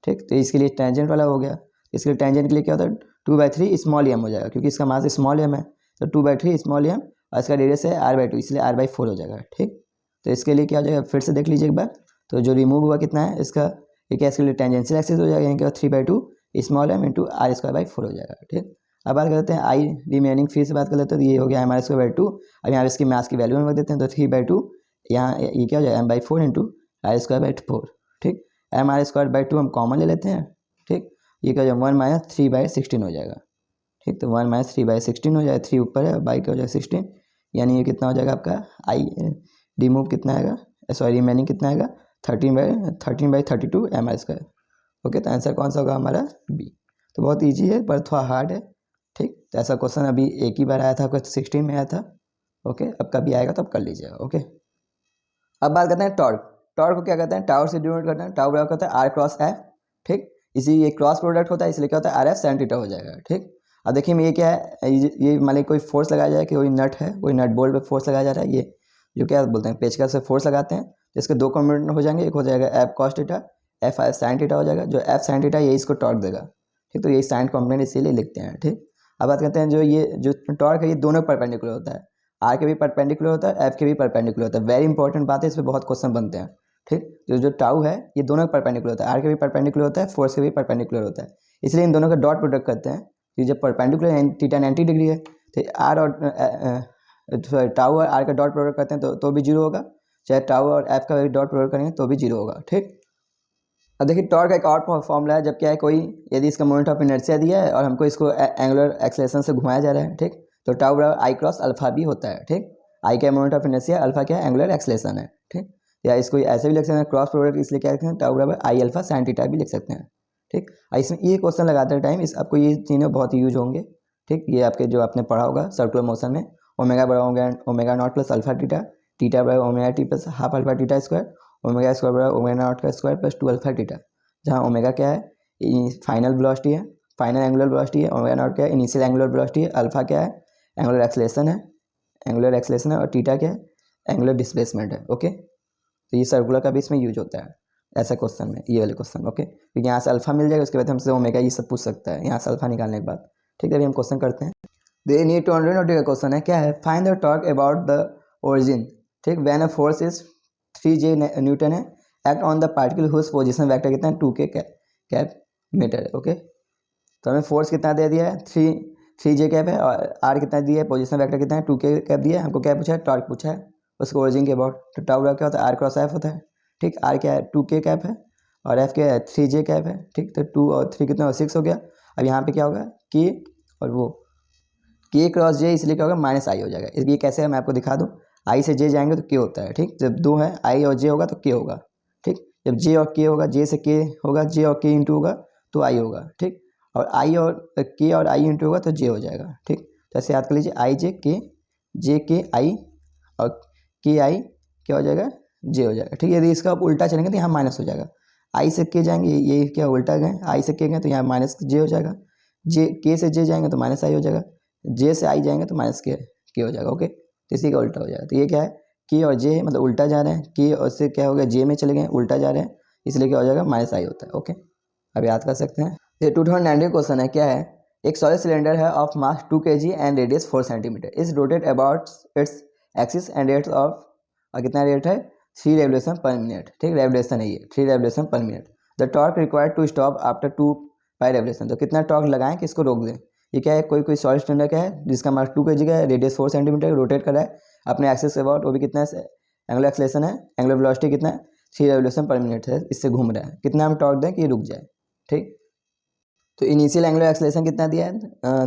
ठीक। तो इसके लिए टेंजेंट वाला हो गया, इसके लिए टेंजेंट के लिए क्या होता है, 2/3 स्मॉल m हो जाएगा, क्योंकि इसका मास स्मॉल m है, तो 2/3 स्मॉल m, और इसका रेडियस है r/2, इसलिए r/4 हो जाएगा, ठीक। तो इसके लिए क्या हो जाएगा, फिर से देख लीजिए एक बार। तो जो रिमूव हुआ कितना है इसका, ये क्या, इसके लिए टेंजेंशियल एक्सिस हो जाएगा, यानी कि 3/2 स्मॉल m इंटू r²/4 हो जाएगा, ठीक। अब बात करते हैं आई रिमेनिंग, फिर से बात कर लेते हैं। तो ये हो गया mr²/2, अब यहाँ इसकी मास की वैल्यू में रख देते हैं, तो 3/2 यहाँ ये क्या हो जाएगा m/4 इंटू r²/4, ठीक। mr²/2 हम कॉमन ले लेते हैं, ठीक। ये क्या हो जाएगा 1 - 3/16 हो जाएगा, ठीक। तो 1 - 3/16 हो जाएगा, 3 ऊपर है, बाई क्या हो जाएगा 16, यानी ये कितना हो जाएगा आपका आई रिमूव कितना आएगा, सॉरी रिमेनिंग कितना आएगा, 13/32 mr², ओके। तो आंसर कौन सा होगा हमारा, बी। तो बहुत ईजी है पर थोड़ा हार्ड है, ठीक। तो ऐसा क्वेश्चन अभी एक ही बार आया था, आपका 16 में आया था, ओके। अब कभी आएगा तो अब कर लीजिएगा, ओके। अब बात करते हैं टॉर्क। टॉर्क को क्या कहते हैं, टाउ से डिनोट करते हैं, टाउ बराबर होता है r×f, ठीक। इसी ये क्रॉस प्रोडक्ट होता है, इसलिए क्या होता है RF sin थीटा हो जाएगा, ठीक। अब देखिए ये क्या है, ये मान लीजिए कोई फोर्स लगाया जाए, कि कोई नट है, कोई नट बोल्ट पे फोर्स लगाया जा रहा है, ये जो क्या बोलते हैं पेचकस से फोर्स लगाते हैं, तो इसके दो कंपोनेंट हो जाएंगे, एक हो जाएगा F cos theta, F sin theta हो जाएगा, जो F sin थीटा ये इसको टॉर्क देगा, ठीक। तो ये साइन कंपोनेंट इसीलिए लिखते हैं, ठीक। अब बात करते हैं जो टॉर्क है, ये दोनों परपेंडिकुलर होता है, R के भी परपेंडिकुलर होता है, F के भी परपेंडिकुलर होता है, वेरी इंपॉर्टेंट बात है, इस पर बहुत क्वेश्चन बनते हैं, ठीक। तो जो टाउ है ये दोनों परपेंडिकुलर होता है, आर के भी परपेंडिकुलर होता है, फोर्स के भी परपेंडिकुलर होता है, इसलिए इन दोनों का डॉट प्रोडक्ट करते हैं। कि जब परपेंडिकुलर थीटा 90 डिग्री है, तो आर और टाउ और आर का डॉट प्रोडक्ट करते हैं तो भी जीरो होगा, चाहे टाउ और एफ का डॉट प्रोडक्ट करेंगे तो भी जीरो होगा, ठीक। अब देखिए टॉर्क का एक और फॉर्मूला है, जब क्या है कोई यदि इसका मोमेंट ऑफ इनर्शिया दिया है और हमको इसको एंगुलर एक्सेलरेशन से घुमाया जा रहा है, ठीक। तो टाउ बराबर I×α भी होता है, ठीक। आई क्या मोमेंट ऑफ इनर्शिया, अल्फा क्या है एंगुलर एक्सेलरेशन है, ठीक। या इसको ऐसे भी लिख सकते हैं क्रॉस प्रोडक्ट, इसलिए क्या लिखते हैं टाउ बराबर I α sin थीटा भी लिख सकते हैं, ठीक। इसमें ये क्वेश्चन लगाते टाइम आपको ये तीनों बहुत यूज होंगे, ठीक। ये आपके जो आपने पढ़ा होगा सर्कुलर मोशन में, ओमेगा बराबर omega naught plus alpha theta, theta बराबर omega T plus half alpha theta square, omega square बराबर ओमेगा नॉट का स्क्वायर प्लस 2 अल्फा थीटा, जहाँ ओमेगा क्या है फाइनल वेलोसिटी है, फाइनल एंगुलर वेलोसिटी है, ओमेगा नॉट क्या है इनिशियल एंगुलर वेलोसिटी है, अल्फा क्या है एंगुलर एक्सेलरेशन है, और थीटा क्या है एंगुलर डिस्प्लेसमेंट है, ओके। तो ये सर्कुलर का भी इसमें यूज होता है ऐसा क्वेश्चन में, ये वाले क्वेश्चन, ओके। क्योंकि यहाँ से अल्फा मिल जाएगा, उसके बाद हमसे ओमेगा ये सब पूछ सकता है यहाँ से अल्फा निकालने के बाद, ठीक है। अभी हम क्वेश्चन करते हैं। दे नीड टू अंडरस्टैंड का क्वेश्चन है, क्या है, find the torque about the origin, ठीक। When a force is 3J newton है, act on the particle whose position vector कितना है 2K कैप मीटर है, ओके। तो हमें फोर्स कितना दे दिया है 3J कैप है, और आर कितना दिया है, पोजीशन वेक्टर कितना है 2K कैप दिया है, हमको क्या पूछा है टॉर्क पूछा है उसको ओरिजिन के अबाउट। तो टाउ क्या होता है R×F होता है, ठीक। आर क्या है 2K कैप है, और एफ क्या है 3J कैप है, ठीक। तो 2 और 3 कितना 6 हो गया। अब यहाँ पे क्या होगा K और वो K×J, इसलिए क्या होगा -I हो जाएगा। ये कैसे है मैं आपको दिखा दूँ, I से J जाएंगे तो K होता है, ठीक। जब 2 है I और J होगा तो K होगा, ठीक। जब J और K होगा, J से K होगा, J और K इंटू होगा तो I होगा, ठीक। और I और K और I इंटू होगा तो J हो जाएगा, ठीक। तो ऐसे याद कर लीजिए J K I और KI क्या हो जाएगा J हो जाएगा, ठीक। यदि इसका आप उल्टा चलेंगे तो यहाँ माइनस हो जाएगा, I से K जाएंगे, ये क्या उल्टा गए, I से K गए तो यहाँ -J हो जाएगा, K से J जाएंगे तो -I हो जाएगा, J से I जाएंगे तो -K हो जाएगा, ओके। तो इसी का उल्टा हो जाएगा। तो ये क्या है K और J मतलब उल्टा जा रहे हैं, K और से क्या हो गया J में चले गए उल्टा जा रहे हैं, इसलिए क्या हो जाएगा -I होता है, ओके। अब याद कर सकते हैं। ये 2019 क्वेश्चन है, क्या है, एक सॉलिड सिलेंडर है of mass 2 kg and radius 4 centimetre, is rotate about its axis and rate of, और कितना रेट है 3 रेवोल्यूशन पर मिनट, ठीक। रेवोल्यूशन है ये 3 revolution per minute. The torque required to stop after 2 pi revolution, तो कितना torque लगाएं कि इसको रोक दें। ये क्या है कोई सॉलिड सिलेंडर क्या है जिसका मास 2 kg का है, रेडियस 4 सेंटीमीटर, रोटेट कर रहा है अपने एक्सिस के अबाउट, वो भी कितना है एंगुलर एक्सेलरेशन है, एंगुलर वेलोसिटी कितना है 3 रेवोल्यूशन पर मिनट है, इससे घूम रहा है, कितना हम टॉर्क दें कि रुक जाए, ठीक। तो इनिशियल एंगुलर एक्सेलरेशन कितना दिया है,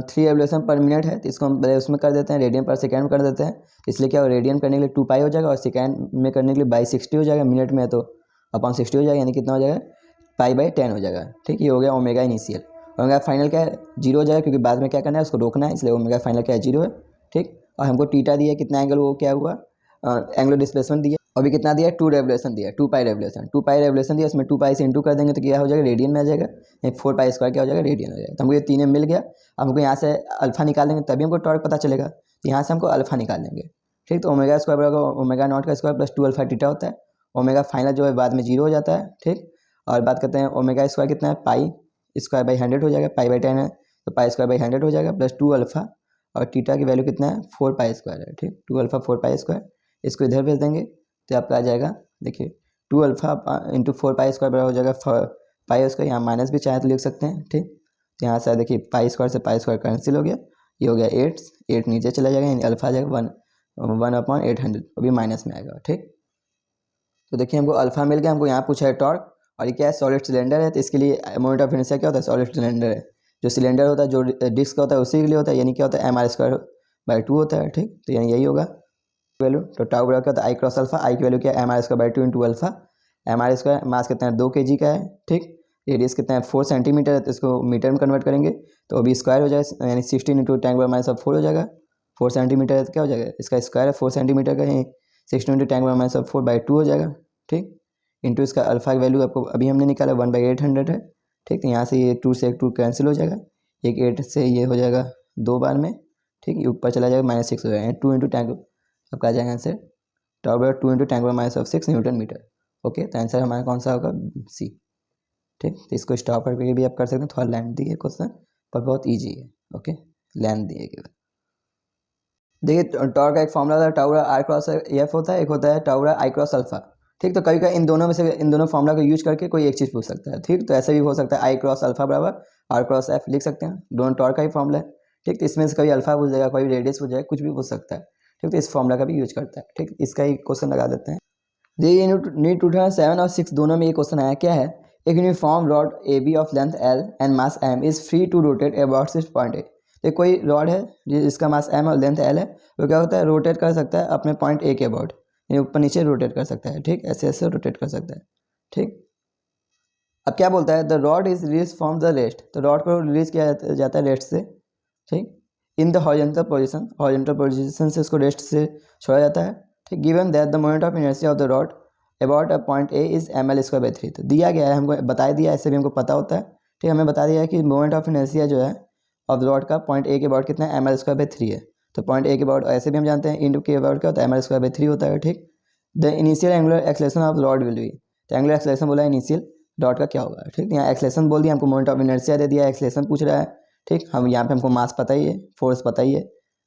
3 रेवोल्यूशन पर मिनट है, तो इसको हम पहले उसमें कर देते हैं, रेडियन पर सेकेंड में कर देते हैं। इसलिए क्या हो, रेडियन करने के लिए 2 पाई हो जाएगा और सेकेंड में करने के लिए बाई 60 हो जाएगा, मिनट में तो अपॉन 60 हो जाएगा, यानी कितना हो जाएगा पाई बाई 10 हो जाएगा। ठीक, ये हो गया ओमेगा इनिशियल। ओमेगा फाइनल क्या है, 0 हो जाएगा, क्योंकि बाद में क्या करना है उसको रोकना है, इसलिए ओमेगा फाइनल क्या है 0 है। ठीक, और हमको टीटा दिया कितना एंगल, वो क्या हुआ एंगुलर डिस्प्लेसमेंट दिया। अभी कितना दिया, 2 रेवोल्यूशन दिया, 2 पाई रेवोल्यूशन, 2 पाई रेवोल्यूशन दिया, इसमें 2 पाई से इंटू कर देंगे तो क्या हो जाएगा, रेडियन में आ जाएगा, 4 पाई स्क्वायर क्या हो जाएगा, रेडियन हो जाएगा। तो हमको ये तीनों मिल गया। अब हमको यहाँ से अल्फा निकालेंगे तभी हमको टॉर्क पता चलेगा, तो यहाँ से हमको अल्फा निकालेंगे। ठीक, तो ओमेगा स्क्वायर बराबर ओमेगा नॉट का स्क्वायर प्लस 2 अल्फा टीटा होता है। ओमेगा फाइनल जो है बाद में 0 हो जाता है। ठीक, और बात करते हैं ओमेगा स्क्वायर कितना है, पाई स्क्वायर बाई 100 हो जाएगा, पाई बाई 10 है तो पाई स्क्वायर बाई 100 हो जाएगा, प्लस 2 अल्फा, और टीटा की वैल्यू कितना है 4 पाई स्क्वायर है। ठीक, 2 अल्फा 4 पाई स्क्वायर, इसको इधर भेज देंगे तो आपका आ जाएगा, देखिए 2 अल्फा इंटू 4 पाई स्क्वायर बराबर हो जाएगा पाई स्क्वायर, यहाँ माइनस भी चाहे तो लिख सकते हैं। ठीक, तो यहाँ से देखिए पाई स्क्वायर से पाई स्क्वायर कैंसिल हो गया, ये हो गया 8 नीचे चला जाएगा, यानी अल्फा आ जाएगा 1/800, अभी माइनस में आएगा। ठीक, तो देखिए हमको अल्फा मिल गया, हमको यहाँ पूछा है टॉर्क, और ये क्या है, सॉलिड सिलेंडर है, तो इसके लिए मोमेंट ऑफ इनर्शिया क्या होता है, सॉलिड सिलेंडर है। जो सिलेंडर होता है, जो डिस्क होता है उसी के लिए होता है, यानी क्या होता है mr² होता है। ठीक, तो यानी यही होगा वैल्यू। तो टाउ बराबर क्या होता है आई क्रॉस अल्फा, आई की वैल्यू क्या है mr² इंटू अल्फा। mr² मास कितना है 2 kg का है। ठीक, रेडियस कितना है 4 सेंटीमीटर है, तो इसको मीटर में कन्वर्ट करेंगे तो अभी स्क्वायर हो जाएगा, यानी 16 इंटू 10⁻⁴ हो जाएगा। 4 सेंटीमीटर है तो क्या हो जाएगा, इसका स्क्वायर है 4 सेंटीमीटर का, यानी 16 इंटू 10⁻⁴/2 हो जाएगा। ठीक, इंटू इसका अल्फा की वैल्यू आपको अभी हमने निकाला 1/800 है। ठीक, तो यहाँ से ये 2 से एक 2 कैंसिल हो जाएगा, एक 8 से ये हो जाएगा 2 बार में। ठीक, ये ऊपर चला जाएगा -6 हो जाएगा, 2 इंटू 10 आपका आ जाएगा आंसर टाउ बराबर 2 इंटू 10⁻⁶ न्यूटन मीटर। ओके, तो आंसर हमारा कौन सा होगा, सी। ठीक, तो इसको स्टॉप करके भी आप कर सकते हैं, थोड़ा लेंथ दी है क्वेश्चन पर बहुत ईजी है। ओके, लेंथ दी है केवल। देखिए टॉर्क का एक फॉर्मूला होता है, टाउ बराबर आर क्रॉस एफ होता है, एक होता है टाउ बराबर आई क्रॉस अल्फा। ठीक, तो कभी कभी इन दोनों में से इन दोनों फॉर्मूला को यूज करके कोई एक चीज़ पूछ सकता है। ठीक, तो ऐसे भी हो सकता है आई क्रॉस अल्फा बराबर आर क्रॉस एफ लिख सकते हैं, दोनों टॉर्क का ही फॉर्मूला है। ठीक, तो इसमें से कभी अल्फा पूछ जाएगा, कोई रेडियस पूछ जाएगा, कुछ भी पूछ सकता है। ठीक, तो इस फॉर्मूला का भी यूज करता है। ठीक, इसका ही क्वेश्चन लगा देते हैं। ये नीट 2007 और 6 दोनों में ये क्वेश्चन आया, क्या है, एक uniform rod A B of length L and mass M is free to rotate about 6 point A. तो कोई रॉड है जिसका मास एम और लेंथ एल है, वो क्या होता है, रोटेट कर सकता है अपने पॉइंट ए के अबाउट, यानी ऊपर नीचे रोटेट कर सकता है। ठीक, ऐसे ऐसे रोटेट कर सकता है। ठीक, अब क्या बोलता है, the rod is release from the rest, तो रॉड को रिलीज किया जाता है रेस्ट से। ठीक, इन द हॉरिजॉन्टल पोजीशन से उसको रेस्ट से छोड़ा जाता है। ठीक, given that the moment of inertia of the rod about a point A is ml²/3, तो दिया गया है, हमको बता दिया, ऐसे भी हमको पता होता है। ठीक, हमें बता दिया है कि मोमेंट ऑफ इनर्शिया जो है ऑफ द रॉड का पॉइंट ए के अबाउट कितना है, ml²/3 है। तो पॉइंट ए के अबाउट ऐसे भी हम जानते हैं, इंटू के अबाउट क्या होता है, ml²/3 होता है। ठीक, the initial angular acceleration of rod will be, तो एंगुलर एक्सेलरेशन बोला इनिशियल रॉड का क्या होगा। ठीक, यहाँ एक्सेलरेशन बोल दिया, हमको मोमेंट ऑफ इनर्शिया दे दिया, एक्सेलरेशन पूछ रहा है। ठीक, हम यहाँ पे हमको मास पता ही है, फोर्स पता ही है।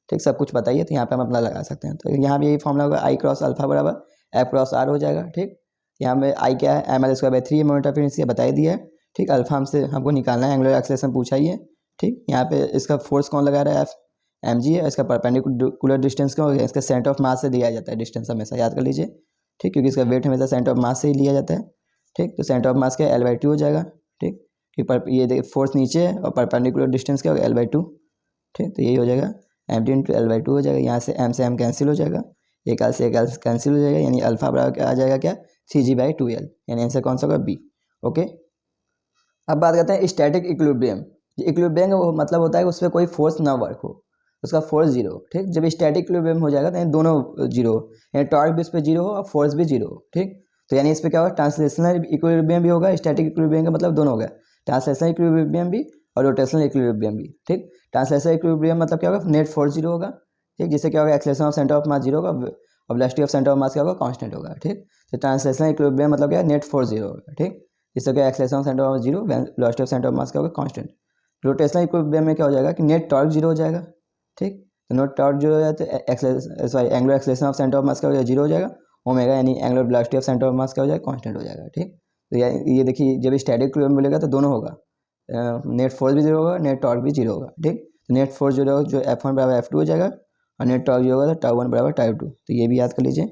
ठीक, सब कुछ पता ही है, तो यहाँ पे हम अपना लगा सकते हैं। तो यहाँ भी यही फॉर्मूला होगा, आई क्रॉस अल्फा बराबर एफ क्रॉस आर हो जाएगा। ठीक, यहाँ में आई क्या है, ml²/3 मोमेंट ऑफ इनर्शिया बता ही दिया है। ठीक, अल्फा हमसे हमको निकालना है, एंगुलर एक्सेलरेशन पूछा ही है। ठीक, यहाँ पे इसका फोर्स कौन लगा रहा है, एफ एम जी है, इसका परपेंडिकुलर डिस्टेंस क्या हो गया, इसका सेंटर ऑफ मास से दिया जाता है डिस्टेंस, हमेशा याद कर लीजिए। ठीक, क्योंकि इसका वेट हमेशा सेंटर ऑफ मास से ही लिया जाता है। ठीक, तो सेंटर ऑफ मास क्या L/2 हो जाएगा। ठीक, कि ये देखिए फोर्स नीचे है और परपेंडिकुलर डिस्टेंस क्या होगा L/2। ठीक, तो यही हो जाएगा md इंटू L/2 हो जाएगा, यहाँ से m कैंसिल हो जाएगा, एक एल से एक एल कैंसिल हो जाएगा, यानी अल्फा बराबर क्या आ जाएगा, क्या 3g/2l, यानी आंसर कौन सा होगा, बी। ओके, अब बात करते हैं स्टैटिक इक्विलिब्रियम। इक्विलिब्रियम का वो मतलब होता है कि उस पर कोई फोर्स ना वर्क हो, उसका फोर्स जीरो हो। ठीक, जब स्टैटिक इक्विलिब्रियम हो जाएगा तो यानी दोनों जीरो हो, यानी टॉर्क भी उस पर जीरो हो और फोर्स भी जीरो हो। ठीक, तो यानी इस पर क्या होगा, ट्रांसलेशनल इक्विलिब्रियम भी होगा, स्टैटिक इक्विलिब्रियम का मतलब दोनों हो गया, ट्रांसलेशनल इक्विलिब्रियम भी और रोटेशनल इक्विलिब्रियम भी। ठीक, ट्रांसलेशनल इक्विलिब्रियम मतलब क्या होगा, नेट फोर्स जीरो होगा। ठीक, जिससे क्या होगा, acceleration of centre of mass zero होगा और वेलोसिटी ऑफ सेंटर ऑफ मास क्या होगा, कांस्टेंट होगा। ठीक, तो ट्रांसलेशनल इक्विलिब्रियम मतलब क्या है, नेट फोर्स जीरो होगा। ठीक, जिससे क्या acceleration of centre of zero, velocity of centre of मास क्या होगा, कांस्टेंट। रोटेशनल इक्विलिब्रियम में क्या हो जाएगा कि नेट टॉर्क जीरो हो जाएगा। ठीक, तो नेट टॉर्क जीरो हो जाए तो angular acceleration of centre of मास क्या हो जाएगा, जीरो हो जाएगा। ओमेगा यानी angular velocity of centre of मास क्या हो जाएगा, कांस्टेंट हो जाएगा। ठीक, तो ये देखिए जब स्टैटिक इक्विलिब्रियम मिलेगा तो दोनों होगा, नेट फोर्स भी जीरो होगा, नेट टॉर्क भी जीरो होगा। ठीक, तो नेट फोर्स जीरो होगा जो F1 बराबर F2 हो जाएगा और नेट टॉर्क जीरो होगा तो टाउ 1 बराबर टाउ 2, तो ये भी याद कर लीजिए।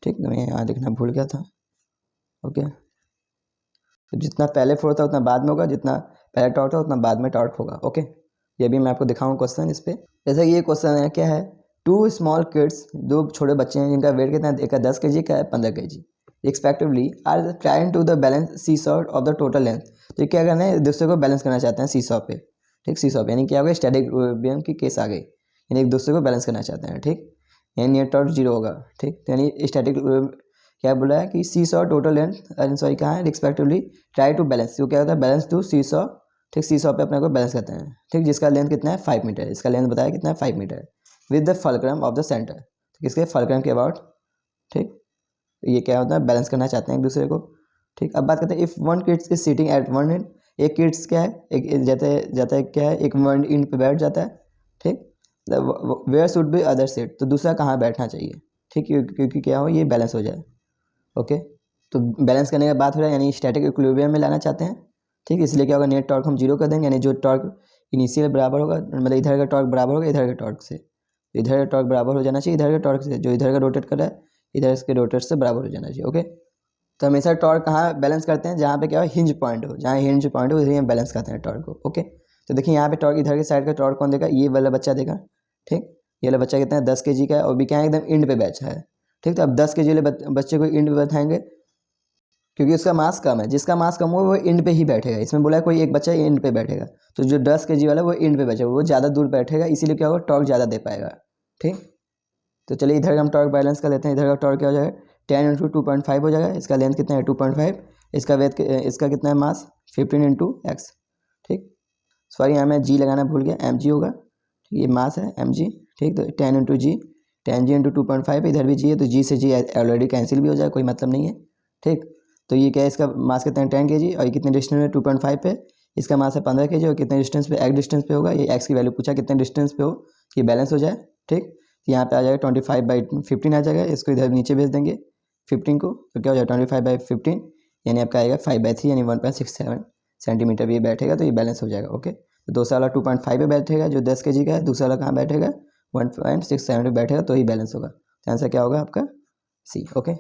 ठीक, तो मैं यहाँ देखना भूल गया था। ओके, तो जितना पहले फोर्स था उतना बाद में होगा, जितना पहले टॉर्क था उतना बाद में टॉर्क होगा। ओके, ये भी मैं आपको दिखाऊँ क्वेश्चन इस पर। जैसे ये क्वेश्चन है, क्या है, 2 स्मॉल किड्स, 2 छोटे बच्चे हैं जिनका वेट कितना है, एक का 10 kg का है 15 kg respectively, are trying to the balance seesaw of the total length. तो क्या करना है, एक दूसरे को बैलेंस करना चाहते हैं सी सॉ पे। ठीक, सी सॉ पे यानी क्या होगा, स्टैटिक इक्विलिब्रियम की केस आ गई, यानी एक दूसरे को बैलेंस करना चाहते हैं। ठीक, यानी नियर टॉर्क 0 होगा। ठीक, तो यानी स्टैटिक क्या बोला है कि सी सॉ टोटल लेंथ सॉरी कहाँ है, रिस्पेक्टिवली ट्राई टू बैलेंस। तो क्या होता है, बैलेंस टू सी सॉ। ठीक, सी सॉ पे अपने को बैलेंस करते हैं। ठीक, जिसका लेंथ कितना है 5 मीटर, इसका लेंथ बताया कितना है 5 metre with the fulcrum of the centre. तो किसके, फलक्रम के अबाउट। ठीक, ये क्या होता है, बैलेंस करना चाहते हैं एक दूसरे को। ठीक, अब बात करते हैं if one kids is sitting at one end, एक किड्स क्या है, एक जाता है क्या है, एक वन एंड पे बैठ जाता है। ठीक, where should be other seat, तो दूसरा कहाँ बैठना चाहिए। ठीक, क्योंकि क्या हो, ये बैलेंस हो जाए। ओके, तो बैलेंस करने का बात हो रहा है, यानी स्टैटिक इक्विलिब्रियम में लाना चाहते हैं। ठीक, इसलिए क्या होगा, नेट टॉर्क हम 0 कर देंगे, यानी जो टॉर्क इनिशियल बराबर होगा, मतलब इधर का टॉर्क बराबर होगा इधर के टॉर्क से, इधर का टॉर्क बराबर हो जाना चाहिए इधर के टॉर्क से, जो इधर का रोटेट कर रहा है इधर इसके रोटेट से बराबर हो जाना चाहिए। ओके, तो हमेशा टॉर्क कहाँ बैलेंस करते हैं, जहाँ पे क्या हो, हिंज पॉइंट हो, जहाँ हिंज पॉइंट हो उधर हम बैलेंस करते हैं टॉर्क को। ओके, तो देखिए यहाँ पे टॉर्क इधर के साइड का टॉर्क कौन देगा, ये वाला बच्चा देगा। ठीक, ये वाला बच्चा कितना है 10 kg का है, और भी क्या है एकदम इंड पे बैठा है। ठीक, तो अब 10 kg वाले बच्चे को इंड पे बैठाएंगे, क्योंकि उसका मास कम है, जिसका मास कम हो वो इंड पे ही बैठेगा। इसमें बोला है कोई एक बच्चा इंड पे बैठेगा, तो जो 10 kg वाला वो इंड पे बैठेगा, वो ज़्यादा दूर बैठेगा, इसीलिए क्या होगा, टॉर्क ज़्यादा दे पाएगा। ठीक, तो चलिए इधर हम टॉर्क बैलेंस कर लेते हैं। इधर का टॉर्क क्या हो जाएगा, 10 इंटू 2.5 हो जाएगा। इसका लेंथ कितना है 2.5, इसका वेट, इसका कितना है मास 15 इंटू एक्स। ठीक, सॉरी यहाँ मैं जी लगाना भूल गया, mg होगा। ठीक, ये मास है mg। ठीक, तो 10 इंटू जी, 10g इंटू 2.5, इधर भी जी है तो जी से जी ऑलरेडी कैंसिल भी हो जाए, कोई मतलब नहीं है। ठीक, तो ये क्या है, इसका मास कितना है 10 kg, और ये कितने डिस्टेंस में 2.5 पे, इसका मास है 15 kg, और कितने डिस्टेंस पे, एक्स डिस्टेंस पे होगा, ये एक्स की वैल्यू पूछा कितने डिस्टेंस पे हो कि बैलेंस हो जाए। ठीक, यहाँ पे आ जाएगा 25/15 आ जाएगा, इसको इधर नीचे भेज देंगे 15 को, तो क्या हो जाएगा 25/15, यानी आपका आएगा 5/3, यानी 1.67 सेंटीमीटर भी बैठेगा, तो ये बैलेंस हो जाएगा। ओके, तो दूसरा वाला 2.5 पे बैठेगा जो 10 kg का है, दूसरा वाला कहाँ बैठेगा 1.67 पे बैठेगा, तो ही बैलेंस होगा। तो आंसर क्या होगा आपका सी। ओके,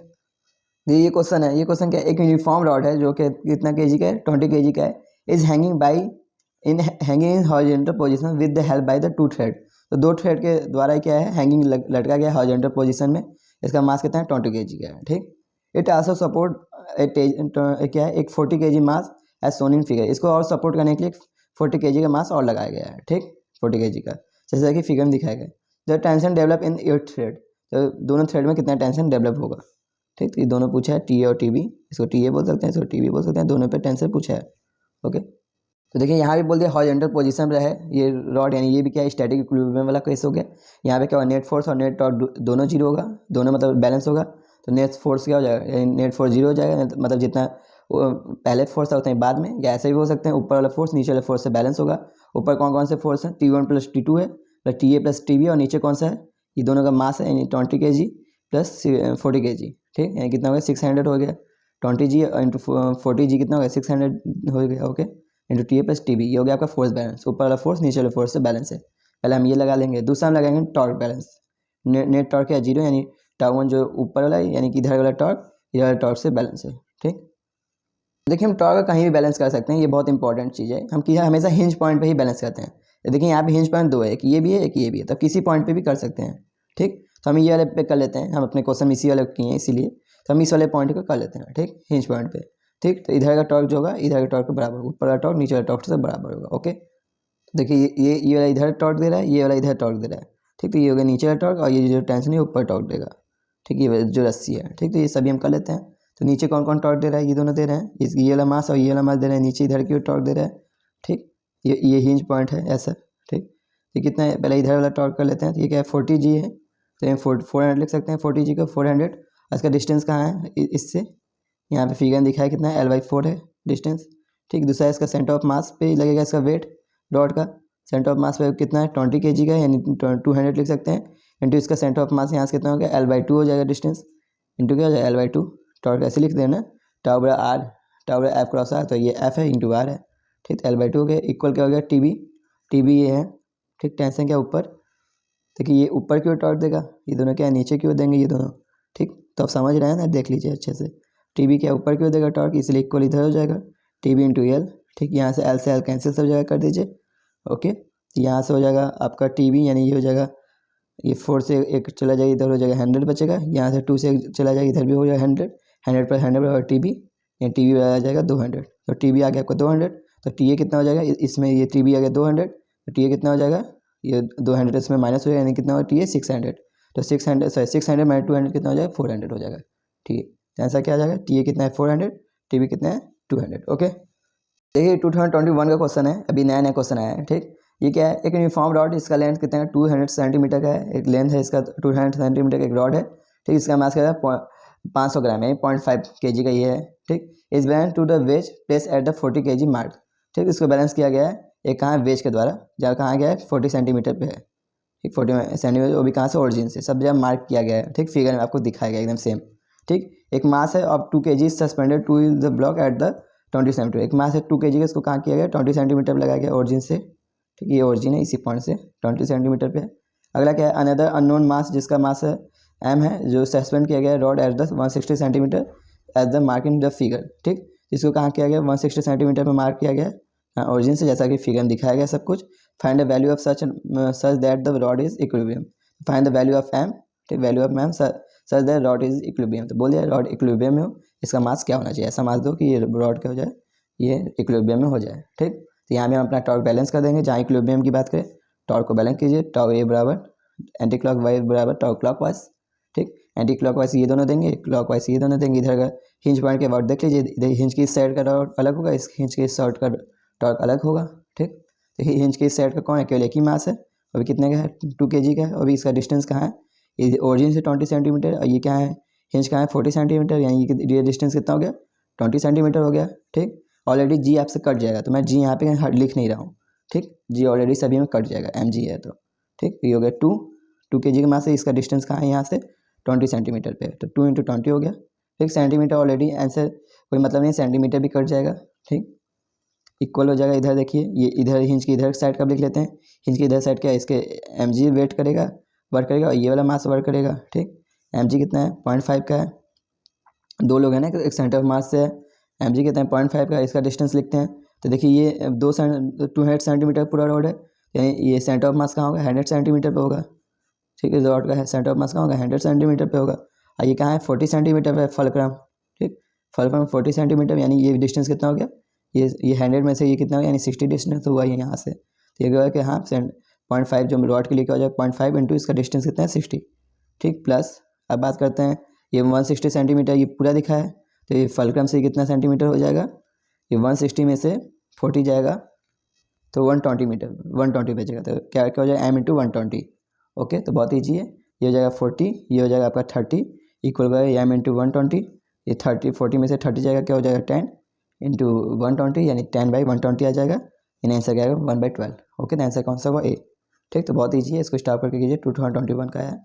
ये क्वेश्चन है, ये क्वेश्चन क्या है, एक यूनिफॉर्म रॉड है जो कि कितना kg का है, 20 kg का है, is hanging in horizontal position with the help by the 2 thread. तो 2 थ्रेड के द्वारा क्या है, हैंगिंग लटका गया हॉरिजॉन्टल पोजीशन में। इसका मास कितना है 20 kg का है। ठीक, इट आल्सो सपोर्ट क्या है, एक 40 kg mass as shown in figure. इसको और सपोर्ट करने के लिए 40 kg का मास और लगाया गया है। ठीक, 40 kg का, जैसा कि फिगर में दिखाया गया। The tension develop in each thread, तो दोनों थ्रेड में कितना टेंशन डेवलप होगा। ठीक, तो ये दोनों पूछा है, टी ए और टी बी, इसको टी ए बोल सकते हैं, इसको टी बी बोल सकते हैं, दोनों पे टेंशन पूछा है। ओके, तो देखिए यहाँ भी बोल दिया हॉरिजॉन्टल पोजीशन पे है ये रॉड, यानी ये भी क्या है, स्टैटिक इक्विलिब्रियम वाला केस हो गया। यहाँ पे क्या होगा, नेट फोर्स और नेट टॉर्क दोनों 0 होगा, दोनों मतलब बैलेंस होगा। तो नेट फोर्स क्या हो जाएगा, नेट फोर्स 0 हो जाएगा, मतलब जितना पहले फोर्स था उतना ही बाद में, या ऐसे भी हो सकते हैं, ऊपर वाला फोर्स नीचे वाले फोर्स से बैलेंस होगा। ऊपर कौन कौन से फोर्स हैं, T1 प्लस T2 है, plus T A plus T B, और नीचे कौन सा है, ये दोनों का मास है, यानी 20 kg प्लस 40 kg। ठीक, यानी कितना हो गया 600 हो गया, 20g इंटू 40g कितना हो गया 600 हो गया। Okay, into T A plus T B, ये हो गया आपका फोर्स बैलेंस, ऊपर वाला फोर्स नीचे वाले फोर्स से बैलेंस है। पहले हम ये लगा लेंगे, दूसरा हम लगाएंगे टॉर्क बैलेंस। नेट टॉर्क है 0, यानी टाउ1 जो ऊपर वाला है, यानी कि इधर वाला टॉर्क इधर वाला टॉर्क से बैलेंस है। ठीक, देखिए हम टॉर्क कहीं भी बैलेंस कर सकते हैं, ये बहुत इंपॉर्टेंट चीज़ है। हम किया हमेशा हिंज पॉइंट पे ही बैलेंस करते हैं। देखिए यहाँ पे हिंज पॉइंट 2 है, एक ये भी है एक ये भी है, तो किसी पॉइंट पे भी कर सकते हैं। ठीक, तो हम ये वाले पे कर लेते हैं, हम अपने क्वेश्चन इसी वाले किए हैं इसीलिए, तो हम इस वाले पॉइंट को कर लेते हैं। ठीक, हिंज पॉइंट पे। ठीक, तो इधर का टॉर्क जो होगा इधर के टॉर्क के बराबर होगा, ऊपर वाला टॉर्क नीचे वाला टॉर्क से बराबर होगा। ओके, तो देखिए ये वाला इधर टॉर्क दे रहा है, ये वाला इधर टॉर्क दे रहा है। ठीक, तो ये हो गया नीचे वाला टॉर्क, और ये जो टेंशन है ऊपर टॉर्क देगा। ठीक, ये जो रस्सी है। ठीक, तो ये सभी हम कर लेते हैं। तो नीचे कौन कौन टॉर्क दे रहा है, ये दोनों दे रहे हैं, ये वाला मास और ये वाला मास दे रहे हैं, नीचे इधर की ओर टॉर्क दे रहा है। ठीक, ये हिंज पॉइंट है ऐसा। ठीक, ये कितना है, पहले इधर वाला टॉर्क कर लेते हैं। तो ये क्या है 40g है, तो ये 400 लिख सकते हैं, 40g का 400। इसका डिस्टेंस कहाँ है इससे, यहाँ पे फिगर दिखाया कितना है L/4 है डिस्टेंस। ठीक, दूसरा इसका सेंटर ऑफ मास पे लगेगा, इसका वेट रॉड का सेंटर ऑफ मास पे कितना है 20 kg का, यानी 200 लिख सकते हैं, इंटू इसका सेंटर ऑफ मास यहाँ से कितना हो गया L/2 हो जाएगा डिस्टेंस, इंटू क्या हो जाएगा L/2। टॉर्क ऐसे लिख देना, टाउ बड़ा आर, टाउ बड़ा एफ क्रॉस आर, तो ये एफ है इंटू आर है। ठीक, L/2 हो गया, इक्वल क्या हो गया टी बी ये है। ठीक, टेंशन क्या ऊपर, देखिए ये ऊपर की ओर टॉर्क देगा, ये दोनों क्या नीचे की ओर देंगे ये दोनों। ठीक, तो आप समझ रहे हैं ना, देख लीजिए अच्छे से। टी बी क्या ऊपर की ओर देगा टॉर्क, इसलिए इक्वल इधर हो जाएगा टी बी इंटू एल। ठीक, यहाँ से एल कैंसिल सब जगह कर दीजिए। ओके, तो यहाँ से हो जाएगा आपका टी यानी ये हो जाएगा, ये 4 से एक चला जाएगा इधर हो जाएगा 100 बचेगा, यहाँ से 2 से एक चला जाएगा इधर भी हो जाएगा 100, 100 पर 100 और टी यहाँ टी आ जाएगा 200, तो टी आ गया आपका 200, तो टी कितना हो जाएगा इसमें, ये टी आ गया 200, तो टी कितना हो जाएगा, ये 200 इसमें माइनस हो जाएगा, यानी कितना होगा टी 600, तो 600 माइनस 200 कितना हो जाएगा 400 हो जाएगा। ठीक है, तो आंसर क्या आ जाएगा, टी कितना है 400, टी कितना है 200। ओके, देखिए 2021 का क्वेश्चन है, अभी नया क्वेश्चन आया है। ठीक, ये क्या है, एक यूनिफॉर्म रॉड, इसका लेंथ कितना है 200 सेंटीमीटर का है, एक लेंथ है इसका 200 सेंटीमीटर का एक रॉड है। ठीक, इसका मास क्या है 500 ग्राम है, 0.5 kg का ये है। ठीक, is balance to the wedge place at the 40 kg mark. ठीक, इसको बैलेंस किया गया है एक कहाँ वेज के द्वारा, जहाँ कहाँ गया है 40 सेंटीमीटर पे है। ठीक, 40 सेंटीमीटर, वो भी कहाँ से, ओरिजिन से, सब जगह मार्क किया गया है। ठीक, फिगर में आपको दिखाया गया एकदम सेम। ठीक, एक मास है of 2 kg suspended to the block at the 20 centimetre, एक मास है 2 kg का, इसको कहाँ किया गया 20 सेंटीमीटर पर लगाया गया ओरिजिन से। ठीक, ये ओरिजिन है, इसी पॉइंट से 20 सेंटीमीटर पे है। अगला क्या है, अनदर अननोन मास, जिसका मास है एम है, जो सस्पेंड किया गया है rod at the 160 centimetre at the mark in the figure. ठीक, इसको कहाँ किया गया 160 सेंटीमीटर पर मार्क किया गया है ओरिजिन से, जैसा कि फिगर में दिखाया गया सब कुछ। Find the value of such that the rod is equilibrium, find the value of M. ठीक, value of M such that rod is equilibrium, तो बोल दिया रॉड इक्विलिब्रियम में हो, इसका मास क्या होना चाहिए, ऐसा मास दो कि ये रॉड क्या हो जाए, ये इक्विलिब्रियम में हो जाए। ठीक, तो यहाँ में हम अपना टॉर्क बैलेंस कर देंगे, जहाँ इक्विलिब्रियम की बात करें टॉर्क को बैलेंस कीजिए, टॉर्क ए बराबर एंटी क्लॉक वाइज बराबर टॉर्क क्लॉक वाइज। ठीक, एंटी क्लॉक वाइज ये दोनों देंगे, क्लॉक वाइज ये दोनों देंगे। इधर का हिंज पॉइंट के बाद देख लीजिए, इधर हिंज की इस साइड का टॉर्क अलग होगा, इस हिंज के इस साइड का टॉर्क अलग होगा। ठीक, तो हिंज के इस साइड का कौन है, केवल एक ही मास है, अभी कितने का है 2 kg का है, अभी इसका डिस्टेंस कहाँ है ओरिजिन से 20 सेंटीमीटर, और ये क्या है हिंज कहाँ है 40 सेंटीमीटर, यानी ये डिस्टेंस कितना हो गया 20 सेंटीमीटर हो गया। ठीक, ऑलरेडी जी आपसे कट जाएगा, तो मैं जी यहाँ पे लिख नहीं रहा हूँ। ठीक, जी ऑलरेडी सभी में कट जाएगा, एम जी है तो। ठीक, ये हो गया 2 kg के मास से, इसका डिस्टेंस कहाँ है यहाँ से 20 सेंटीमीटर पे, तो 2 × 20 हो गया। ठीक, सेंटीमीटर ऑलरेडी आंसर कोई मतलब नहीं, सेंटीमीटर भी कट जाएगा। ठीक, इक्वल हो जाएगा। इधर देखिए, ये इधर हिंज की इधर साइड का लिख लेते हैं, हिंज की इधर साइड क्या है, इसके एम जी वेट करेगा वर्क करेगा, और ये वाला मास वर्क करेगा। ठीक, एम जी कितना है 0.5 का है, दो लोग हैं ना, एक सेंटर ऑफ मास से है, एम जी कितना है 0.5 का, इसका डिस्टेंस लिखते हैं। तो देखिए ये 200 सेंटीमीटर पूरा रोड है, यानी ये सेंटर ऑफ मास कहाँ होगा 100 सेंटीमीटर पे होगा। ठीक है, रोड का है सेंटर ऑफ मास कहाँ होगा 100 सेंटीमीटर पे होगा, और ये कहाँ है 40 सेंटीमीटर पे फलक्रम। ठीक, फलक्रम 40 सेंटीमीटर, यानी ये डिस्टेंस कितना हो गया, ये 100 में से ये कितना हो गया, यानी 60 डिस्टेंस हुआ है यहाँ से। तो ये क्या कि हाँ 0.5 जो रॉड के लिए क्या हो जाएगा 0.5 इंटू इसका डिस्टेंस कितना है 60। ठीक, प्लस अब बात करते हैं, ये 160 सेंटीमीटर ये पूरा दिखा है, तो ये फलक्रम से कितना सेंटीमीटर हो जाएगा, ये 160 में से 40 जाएगा तो 120 मीटर 120 बचेगा, तो क्या क्या हो जाएगा एम इंटू 120। ओके, तो बहुत ईजी है, ये हो जाएगा 40, ये हो जाएगा आपका 30 इक्वल बाय एम इंटू 120, ये 40 में से 30 जाएगा क्या हो जाएगा 10 इंटू 120, यानी 10/120 आ जाएगा, यानी आंसर क्या आएगा 1/12। ओके, तो आंसर कौन सा होगा ए। ठीक, तो बहुत ईजी है, इसको स्टॉप करके कीजिए 2021 का है।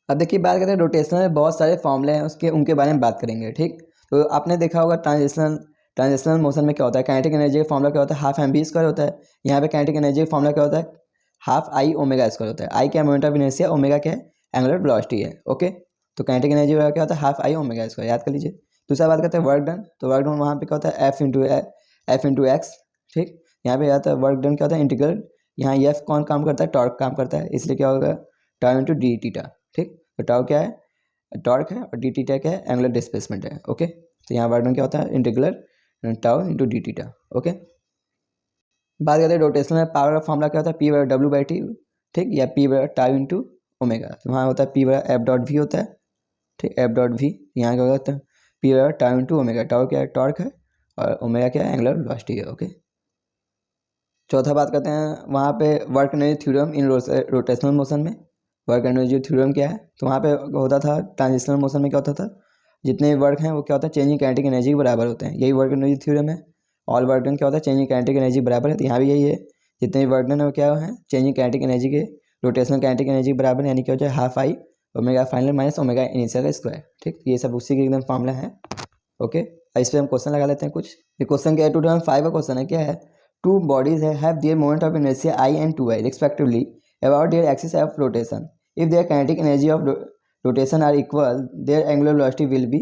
अब देखिए बात करते हैं रोटेशनल में बहुत सारे फॉर्मूले हैं, उसके उनके बारे में बात करेंगे। ठीक, तो आपने देखा होगा ट्रांजिशनल मोशन में क्या होता है, काइनेटिक एनर्जी का फॉर्मूला क्या होता है, हाफ एम बी स्क्वायर होता है। यहाँ पे काइनेटिक एनर्जी का फॉर्मूला क्या होता है, हाफ आई ओमेगा स्क्वायर होता है। आई क्या मोमेंट ऑफ इनर्शिया, ओमेगा क्या है एंगुलर वेलोसिटी है। ओके, तो काइनेटिक एनर्जी क्या होता है हाफ आई ओमेगा स्क्वायर, याद कर लीजिए। दूसरा बात करते हैं वर्क डन, तो वर्क डन वहाँ पे क्या होता है एफ इंटू एक्स। ठीक, यहाँ पे आता है वर्क डन क्या होता है इंटीग्रल, यहाँ एफ कौन काम करता है टॉर्क काम करता है, इसलिए क्या होगा टाउ इंटू डी टीटा। ठीक, तो टाउ क्या है टॉर्क है, और डी टीटा क्या है एंगुलर डिस्प्लेसमेंट है। ओके, तो यहाँ वर्क डन क्या होता है integral tau into D theta. Okay, बात करते हैं रोटेशनल में पावर का फॉर्मूला क्या होता है पी बराबर W/T। ठीक, या पी बराबर टाउ इंटू ओमेगा, तो वहाँ होता है पी बराबर एफ डॉट वी होता है। ठीक, एफ डॉट वी, यहाँ क्या होता है पी बराबर टाउ इंटू ओमेगा, टाउ क्या है टॉर्क है और ओमेगा क्या है एंगुलर वेलोसिटी है। ओके, चौथा बात करते हैं वहाँ पे work energy theorem in rotational motion में। वर्क एनर्जी थ्योरम क्या है, तो वहाँ पे होता था ट्रांजिशनल मोशन में क्या होता था, जितने वर्क हैं वो क्या होता है चेंजिंग काइनेटिक एनर्जी के बराबर होते हैं, यही वर्क एनर्जी थ्योरम है। ऑल वर्क डन क्या होता है चेंजिंग काइनेटिक एनर्जी बराबर है, तो यहाँ भी यही है, जितने भी वर्क डन है वो क्या है चेंजिंग काइनेटिक एनर्जी के रोटेशनल काइनेटिक एनर्जी बराबर, यानी क्या हो जाए half I omega final minus omega initial का स्क्वायर। ठीक, ये सब उसी के एकदम फॉर्मूला है। ओके, इस पर हम क्वेश्चन लगा लेते हैं कुछ। ये क्वेश्चन क्या है 2005 का क्वेश्चन है, क्या है two bodies have their moment of inertia I and 2I respectively about their axis of rotation. If their kinetic energy of rotation are equal, their angular velocity will be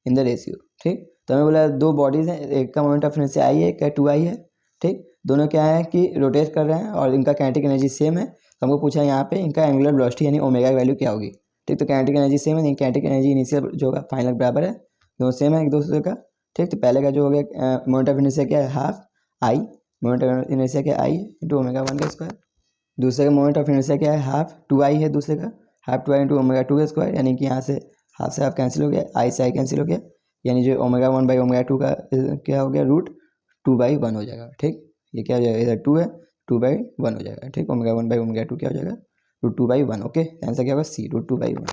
in the ratio. ठीक, तो हमें बोला दो bodies हैं, एक का moment of inertia आई है, एक का 2i है, ठीक। दोनों क्या है कि रोटेट कर रहे हैं और इनका काइनेटिक एनर्जी सेम है। तो हमको पूछा है यहाँ पे इनका एंगुलर वेलोसिटी यानी ओमेगा की वैल्यू क्या होगी, ठीक। तो काइनेटिक एनर्जी सेम है, काइनेटिक एनर्जी इनिशियल जो होगा फाइनल बराबर है, दोनों सेम है एक दूसरे का, ठीक। तो पहले का जो हो गया मोमेंट ऑफ इनर्शिया क्या है half I, moment of inertia क्या आई इंटू ओमेगा 1 का स्क्वायर। दूसरे का मोमेंट ऑफ इनर्शिया क्या है हाफ 2i है, दूसरे का हाफ 2i इंटू ओमेगा 2 का स्क्वायर, यानी कि यहाँ से हाफ से हाफ कैंसिल हो गया, आई से आई कैंसिल हो गया, यानी जो ओमेगा 1 बाई ओमेगा 2 का क्या हो गया रूट 2/1 हो जाएगा, ठीक। ये क्या हो जाएगा, इधर 2 है, 2/1 हो जाएगा, ठीक। ओमेगा 1 बाई ओमेगा 2 क्या हो जाएगा रूट 2/1, ओके। आंसर क्या होगा सी, रूट 2/1।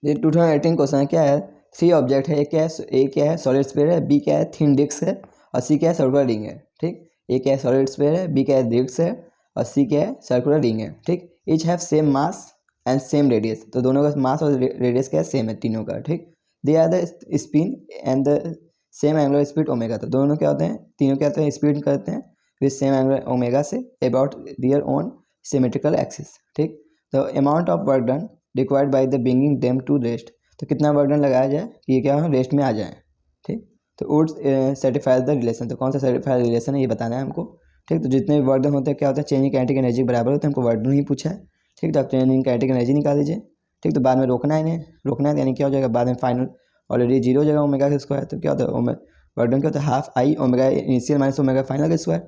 ये 2018 क्वेश्चन क्या है, 3 ऑब्जेक्ट है, ए क्या है सॉलिड स्फीयर है, बी क्या है थिन डिस्क है और सी क्या है सर्कुलर रिंग है, ठीक। ए क्या है सॉलिड स्फीयर है, बी क्या है डिस्क है और सी क्या है सर्कुलर रिंग है, ठीक। Each have same mass and same radius, तो दोनों का मास और रेडियस क्या है सेम है तीनों का, ठीक। They are the spin and the same angular speed omega, तो दोनों क्या होते हैं तीनों क्या होते हैं स्पीड करते हैं विद सेम एंगुलर ओमेगा से about their own symmetrical axis, ठीक। The amount of work done required by the bringing them to rest, तो कितना वर्क डन लगाया जाए कि ये क्या हो रेस्ट में आ जाए, ठीक। तो वुड सेटिफाइज द रिलेशन, तो कौन सा सेटिफाइड रिलेशन है ये बताना है हमको, ठीक। तो जितने वर्क डन होते हैं क्या होता है चेंजिंग काइनेटिक एनर्जी बराबर होते हैं, हमको वर्क डन ही पूछा है, ठीक। तो आप चेंजिंग काइनेटिक एनर्जी निकाल दीजिए, ठीक। तो बाद में रोकना है इन्हें, रोकना है यानी क्या हो जाएगा बाद में फाइनल ऑलरेडी 0 हो जाएगा ओमेगा का स्क्वायर, तो क्या होता है वर्क डन क्या होता है half I omega initial minus omega final का स्क्वायर,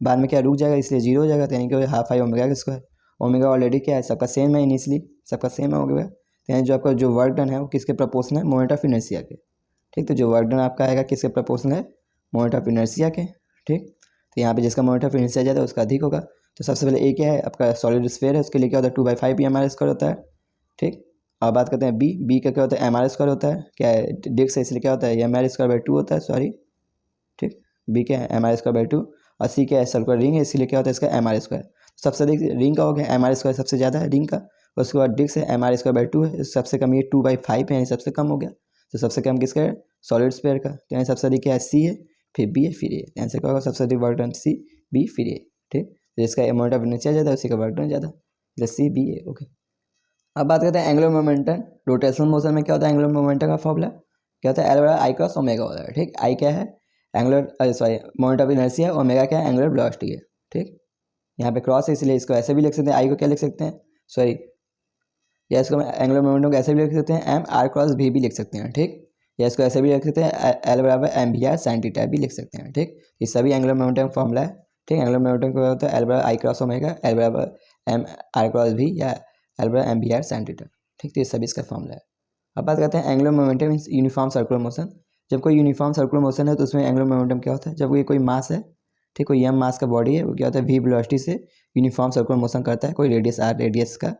बाद में क्या रुक जाएगा इसलिए 0 हो जाएगा, तो यानी कि हाफ आई ओमेगा का स्क्वायर, ओमेगा ऑलरेडी क्या है सबका सेम है इनिशियली सबका सेम है ओमेगा, तो यानी जो आपका जो वर्क डन है वो किसके प्रोपोर्शनल है मोमेंट ऑफ इनर्शिया के, ठीक। तो जो वर्क डन आपका आएगा किसके प्रोपोर्शनल है मोमेंट ऑफ इनर्शिया के, ठीक। तो यहाँ पे जिसका मोमेंट ऑफ इनर्शिया ज़्यादा है उसका अधिक होगा। तो सबसे पहले ए क्या है आपका सॉलिड स्फीयर है, उसके लिए क्या होता है 2/5 एम आर स्क्वायर होता है, ठीक। अब बात करते हैं बी का क्या होता है एम आर स्क्वायर होता है, क्या है डिस्क है इसलिए क्या होता है एम आर स्क्वायर बाई 2 होता है, सॉरी, ठीक। बी क्या है एम आर स्क्वायर बाई 2 और सी क्या है सर्कुलर रिंग है इसलिए क्या होता है इसका एम आर स्क्वायर, सबसे अधिक रिंग का हो गया एम आर स्क्वायर सबसे ज़्यादा है रिंग का, उसके बाद डिस्क है एम आर स्क्वायर बाई 2 है, सबसे कम ये 2/5 है यानी सबसे कम हो गया, तो सबसे कम किसका है सॉलिड स्फीयर का, तो यानी सबसे अधिक क्या है सी है फिर बी है फिर ए, आंसर क्या होगा सबसे अधिक वर्क डन सी बी फिर ए, ठीक। जिसका अमाउंट ऑफ इनर्शिया ज़्यादा उसी का वर्क डन ज़्यादा, जैसे सी बी ए, ओके। अब बात करते हैं एंगुलर मोमेंटम, रोटेशनल मोशन में क्या होता है एंगुलर मोमेंटम का फॉर्मूला क्या होता है एल बराबर आई क्रॉस ओमेगा होता है, ठीक। आई क्या है angular sorry moment of inertia, omega क्या है एंगुलर वेलोसिटी है, ठीक। यहाँ पे क्रॉस है इसलिए इसको ऐसे भी लिख सकते हैं आई को क्या लिख सकते हैं सॉरी या इसको एंगुलर मोमेंटम को ऐसे भी लिख सकते हैं एम आर क्रॉस भी लिख सकते हैं, ठीक। या इसको ऐसे भी लिख सकते हैं एल बराबर M B R sine theta भी लिख सकते हैं, ठीक। ये सभी एंगुलर मोमेंटम फॉर्मूला है, ठीक। एंगुलर मोमेंटम क्या होता है एल बराबर आई क्रॉस ओमेगा, एल बराबर एम आर क्रॉस भी या एल बराबर M B R sine theta, ठीक। तो ये सभी इसका फॉर्मूला है। अब बात करते हैं angular momentum means uniform circular motion, जब कोई यूनिफॉर्म सर्कुलर मोशन है तो उसमें एंगुलर मोमेंटम क्या होता है जब कोई मास है, ठीक। कोई एम मास का बॉडी है वो क्या होता है वी वेलोसिटी से यूनिफॉर्म सर्कुलर मोशन करता है, कोई रेडियस आर रेडियस का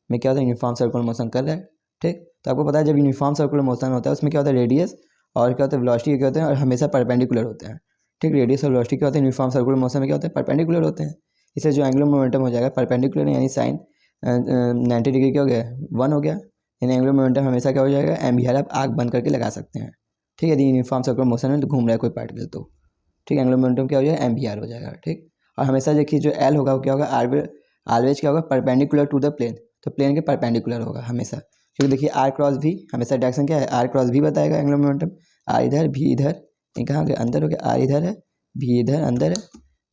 में क्या होता है यूनिफॉर्म सर्कुलर मोशन कर रहा है, ठीक। तो आपको पता है जब यूनिफॉर्म सर्कुलर मोशन होता है उसमें क्या होता है रेडियस और क्या होता है वेलोसिटी क्या होते हैं और हमेशा परपेंडिकुलर होते हैं, ठीक। रेडियस और वेलोसिटी क्या होते हैं यूनिफॉर्म सर्कुलर मोशन में क्या होते हैं परपेंडिकुलर होते हैं, इससे जो एंगुलर मोमेंटम हो जाएगा परपेंडिकुलर यानी साइन 90 डिग्री क्या हो गया 1 हो गया, यानी एंगुलर मोमेंटम हमेशा क्या हो जाएगा एम बी आर आप आग बंद करके लगा सकते हैं, ठीक है। यदि यूनिफॉर्म सर्कुलर मोशन में तो घूम रहा है कोई पार्टिकल तो, ठीक। एंगुलर मोमेंटम क्या हो जाएगा एम बी आर हो जाएगा, ठीक। और हमेशा देखिए जो एल होगा वो क्या होगा ऑलवेज क्या होगा परपेंडिकुलर टू द प्लेन, तो प्लेन के परपेंडिकुलर होगा हमेशा, क्योंकि देखिए आर क्रॉस भी हमेशा डायरेक्शन क्या है आर क्रॉस भी बताएगा एंगुलर मोमेंटम, आर इधर भी इधर, ये कहाँ गया अंदर हो गया आर इधर है भी इधर अंदर है,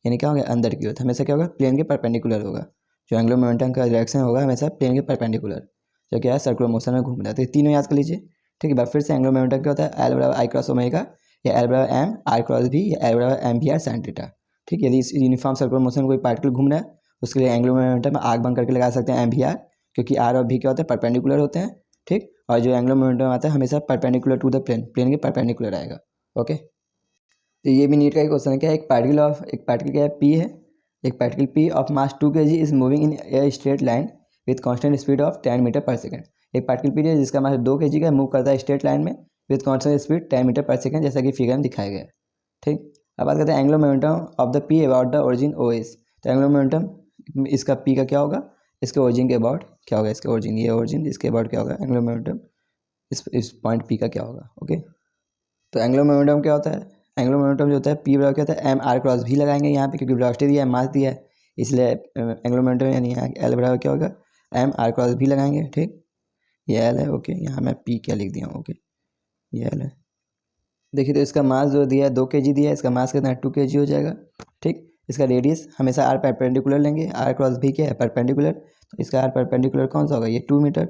यानी क्या हो गया अंदर की ओर, हमेशा क्या होगा प्लेन के परपेंडिकुलर होगा, जो एंगुलर मोमेंटम का डायरेक्शन होगा हमेशा प्लेन के परपेंडिकुलर, जो क्या है सर्कुलर मोशन में घूम रहा है, तो ये तीनों याद कर लीजिए, ठीक है। बार फिर से एंगुलर मोमेंटम क्या होता है एल बराबर आई क्रॉस ओमेगा या एल बराबर एम आर क्रॉस भी या एल बराबर M B R sine theta, ठीक। यदि इस यूनिफॉर्म सर्कुलर मोशन में कोई पार्टिकल घूम रहा है उसके लिए एंगुलर मोमेंटम आग बंद करके लगा सकते हैं एम बी आर, क्योंकि आर और भी क्या होता है परपेंडिकुलर होते हैं, ठीक। और जो एंगुलर मोमेंटम आता है हमेशा perpendicular to the plane, plane के परपेंडिकुलर आएगा, ओके। तो ये भी नीट का क्वेश्चन है क्या एक पार्टिकल क्या है पी है, एक particle P of mass 2 kg is moving in a straight line with constant speed of 10 metre per second, एक पार्टिकल पी है जिसका मास 2 kg का मूव करता है स्ट्रेट लाइन में with constant speed 10 metre per second, जैसा कि figure में दिखाया गया है, ठीक। अब बात करते हैं angular momentum of the P about the origin O S, तो एंगुलर मोमेंटम इसका पी का क्या होगा इसके ओरिजिन के अबाउट क्या होगा, इसके ओरिजिन ये ओरिजिन इसके अबाउट क्या होगा एंगुलर मोमेंटम इस पॉइंट पी का क्या होगा, ओके। तो एंगुलर मोमेंटम क्या होता है एंगुलर मोमेंटम जो होता है पी बराबर क्या होता है एम आर क्रॉस भी लगाएंगे यहाँ पे क्योंकि वेलोसिटी दिया है मास दिया है, इसलिए एंगुलर मोमेंटम यानी यहाँ एल बराबर क्या होगा एम आर क्रॉस भी लगाएंगे, ठीक। ये एल है, ओके। यहाँ मैं पी क्या लिख दिया हूँ, ओके ये एल है, देखिए तो इसका मास जो दिया है 2 kg दिया है, इसका मास कितना है 2 kg हो जाएगा। ठीक, इसका रेडियस हमेशा आर परपेंडिकुलर लेंगे, आर क्रॉस भी क्या है परपेंडिकुलर, तो इसका आर परपेंडिकुलर कौन सा होगा, ये 2 मीटर।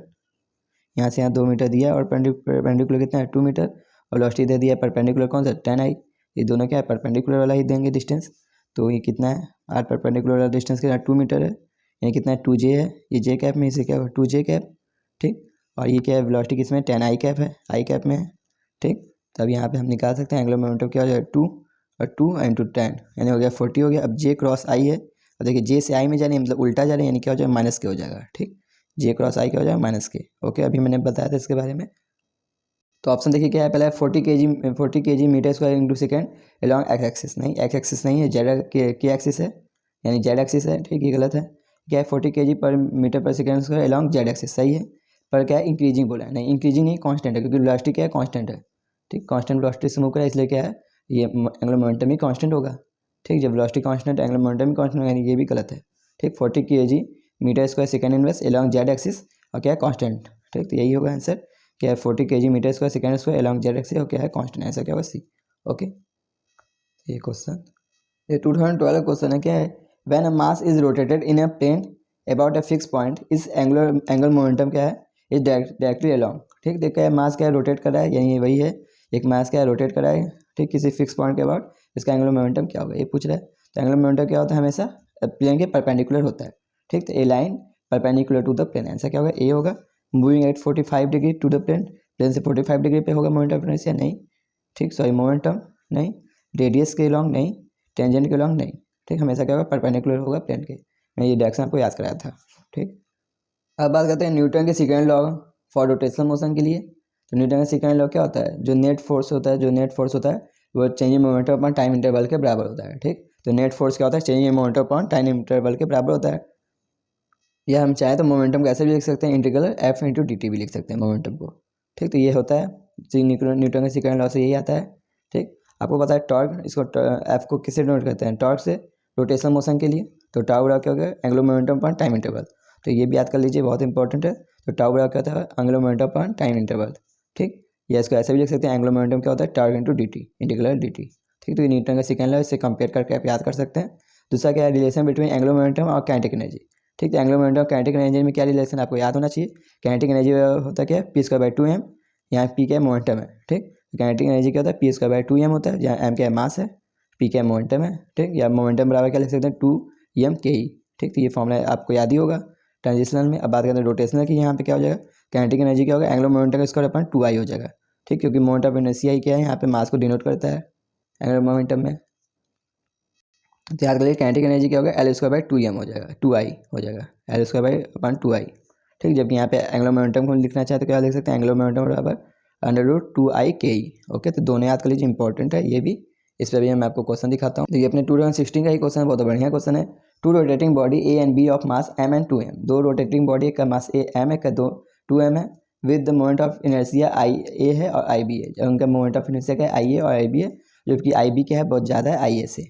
यहाँ से यहाँ 2 मीटर दिया है और परपेंडिकुलर कितना है 2 मीटर, और वेलोसिटी दे दिया है परपेंडिकुलर कौन सा 10 आई। ये दोनों क्या है परपेंडिकुलर वाला ही देंगे डिस्टेंस, तो ये कितना है आर परपेंडिकुलर वाला डिस्टेंस कितना 2 मीटर है, यानी कितना है 2j है, ये j कैप में इसे क्या होगा 2j कैप। ठीक, और ये क्या है वेलोसिटी किसमें 10 आई कैप है, आई कैप में है। ठीक, तब यहाँ पे हम निकाल सकते हैं एंगुलर मोमेंटम क्या हो जाएगा 2 और 2 इंटू 10 यानी हो गया 40 हो गया। अब j क्रॉस आई है, अब देखिए j से i में जा रही है मतलब उल्टा जा रही है, यानी क्या हो जाएगा माइनस के हो जाएगा। ठीक, j क्रॉस आई क्या हो जाएगा माइनस के। ओके, अभी मैंने बताया था इसके बारे में। तो ऑप्शन देखिए क्या है, पहला है 40 kg metre square into second along X axis, नहीं एक्स एक्सिस नहीं है, जेड के एक्सिस है, यानी जेड एक्सिस है। ठीक, ये गलत है। क्या है 40 kg पर मीटर पर second square along Z axis, सही है। पर क्या है इंक्रीजिंग बोला है, नहीं इंक्रीजिंग नहीं कांस्टेंट है, क्योंकि वेलोसिटी क्या है कांस्टेंट है। ठीक, कांस्टेंट वेलोसिटी से मूव कर रहा है, इसलिए क्या है ये एंगुलर मोमेंटम ही कांस्टेंट होगा। ठीक, जब वेलोसिटी कांस्टेंट एंगुलर मोमेंटम भी कांस्टेंट होगा, यानी ये भी गलत है। ठीक, 40 kg metre square second inverse along Z axis और क्या है कांस्टेंट। ठीक, तो यही होगा आंसर, क्या है 40 kg metre square second square along Z axis और क्या है कांस्टेंट, आंसर क्या होगा सी। ओके, ये क्वेश्चन, ये 2012 क्वेश्चन है, क्या है when a mass is rotated in a plane about a fix point is angular momentum क्या है इज डायरेक्टली अलॉन्ग। ठीक, देखा है मास क्या है रोटेट कर रहा है, यानी वही है एक मास क्या है रोटेट कर रहा है। ठीक, किसी फिक्स पॉइंट के अबाउट इसका एंगुलर मोमेंटम क्या होगा ये पूछ रहा है। तो एंगुलर मोमेंटम क्या होता है हमेशा प्लेन के परपेंडिकुलर होता है। ठीक, तो a line perpendicular to the plane, answer क्या होगा ए होगा। Moving at 45 degree to the plane, plane से 45 डिग्री पे होगा मोमेंट ऑफ इनर्शिया, नहीं। ठीक, सॉरी मोमेंटम नहीं, रेडियस के लॉन्ग नहीं, टेंजेंट के लॉन्ग नहीं। ठीक, हमेशा क्या होगा परपेंडिकुलर होगा प्लेन के। मैं ये डायरेक्शन आपको याद कराया था। ठीक, अब बात करते हैं न्यूटन के second law for rotational motion के लिए। तो न्यूटन का सेकंड लॉ क्या होता है, जो नेट फोर्स होता है वो change in momentum upon time interval के बराबर होता है। ठीक, तो नेट फोर्स क्या होता है change in momentum upon time interval के बराबर होता है। या हम चाहें तो मोमेंटम को ऐसे भी लिख सकते हैं, integral F into D T भी लिख सकते हैं मोमेंटम को। ठीक, तो ये होता है न्यूटन के सेकंड लॉ से यही आता है। ठीक, आपको पता है टॉर्क, इसको एफ को किससे डिनोट करते हैं टॉर्क से, रोटेशनल मोशन के लिए। तो टाउ बराबर क्या हो गया angular momentum upon time interval, तो ये भी याद कर लीजिए बहुत इंपॉर्टेंट है। तो टाउ बराबर क्या होता है angular momentum upon time interval. ठीक, या इसको ऐसे भी लिख सकते हैं एंगुलर मोमेंटम क्या होता है torque into D T, integral D T. ठीक, तो ये न्यूटन का सेकंड लॉ, इससे कंपेयर करके आप याद कर सकते हैं। दूसरा क्या है रिलेशन बिटवीन एंगुलर मोमेंटम और काइनेटिक एनर्जी। ठीक, तो एंगुलर मोमेंटम और काइनेटिक एनर्जी में क्या रिलेशन आपको याद होना चाहिए। काइनेटिक एनर्जी होता है क्या पी स्क्वायर बाई 2m, यहाँ पी क्या मोमेंटम है। ठीक, काइनेटिक एनर्जी क्या होता है पी स्क्वायर बाई 2m होता है, जहाँ एम क्या मास है, पी क्या मोमेंटम है। ठीक, या मोमेंटम बराबर क्या लिख सकते हैं 2m के ई। ठीक, तो ये फॉर्मूला आपको याद ही होगा ट्रांजिशनल में। अब बात करते हैं रोटेशनल की, यहाँ पे क्या हो जाएगा काइनेटिक एनर्जी क्या होगा एंगुलर मोमेंटम का स्क्वायर अपॉन 2i हो जाएगा। ठीक, क्योंकि मोमेंट ऑफ इनर्शिया ही क्या है यहाँ पे मास को डिनोट करता है एंगुलर मोमेंटम में। तो याद करिए काइनेटिक एनर्जी क्या होगा एल स्क्वायर बाई 2m हो जाएगा, 2i हो जाएगा, L square by upon 2i। ठीक, जबकि यहाँ पे एंगुलर मोमेंटम को लिखना चाहे तो क्या लिख सकते हैं एंगुलर मोमेंटम बराबर अंडर रूट 2i के ई। ओके, तो दोनों याद कर लीजिए इंपॉर्टेंट है ये भी। इस पर भी मैं आपको क्वेश्चन दिखाता हूँ। तो ये अपने 2016 का ही क्वेश्चन है, बहुत बढ़िया क्वेश्चन है। Two rotating body A and B of mass m and 2m, दो रोटेटिंग बॉडी का मास ए m है का 2m है, with the moment of inertia I A है और आई बी है। जब उनका मोमेंट ऑफ इनर्शिया क्या है आई ए और आई बी है, जबकि आई बी क्या है बहुत ज़्यादा है आई ए से,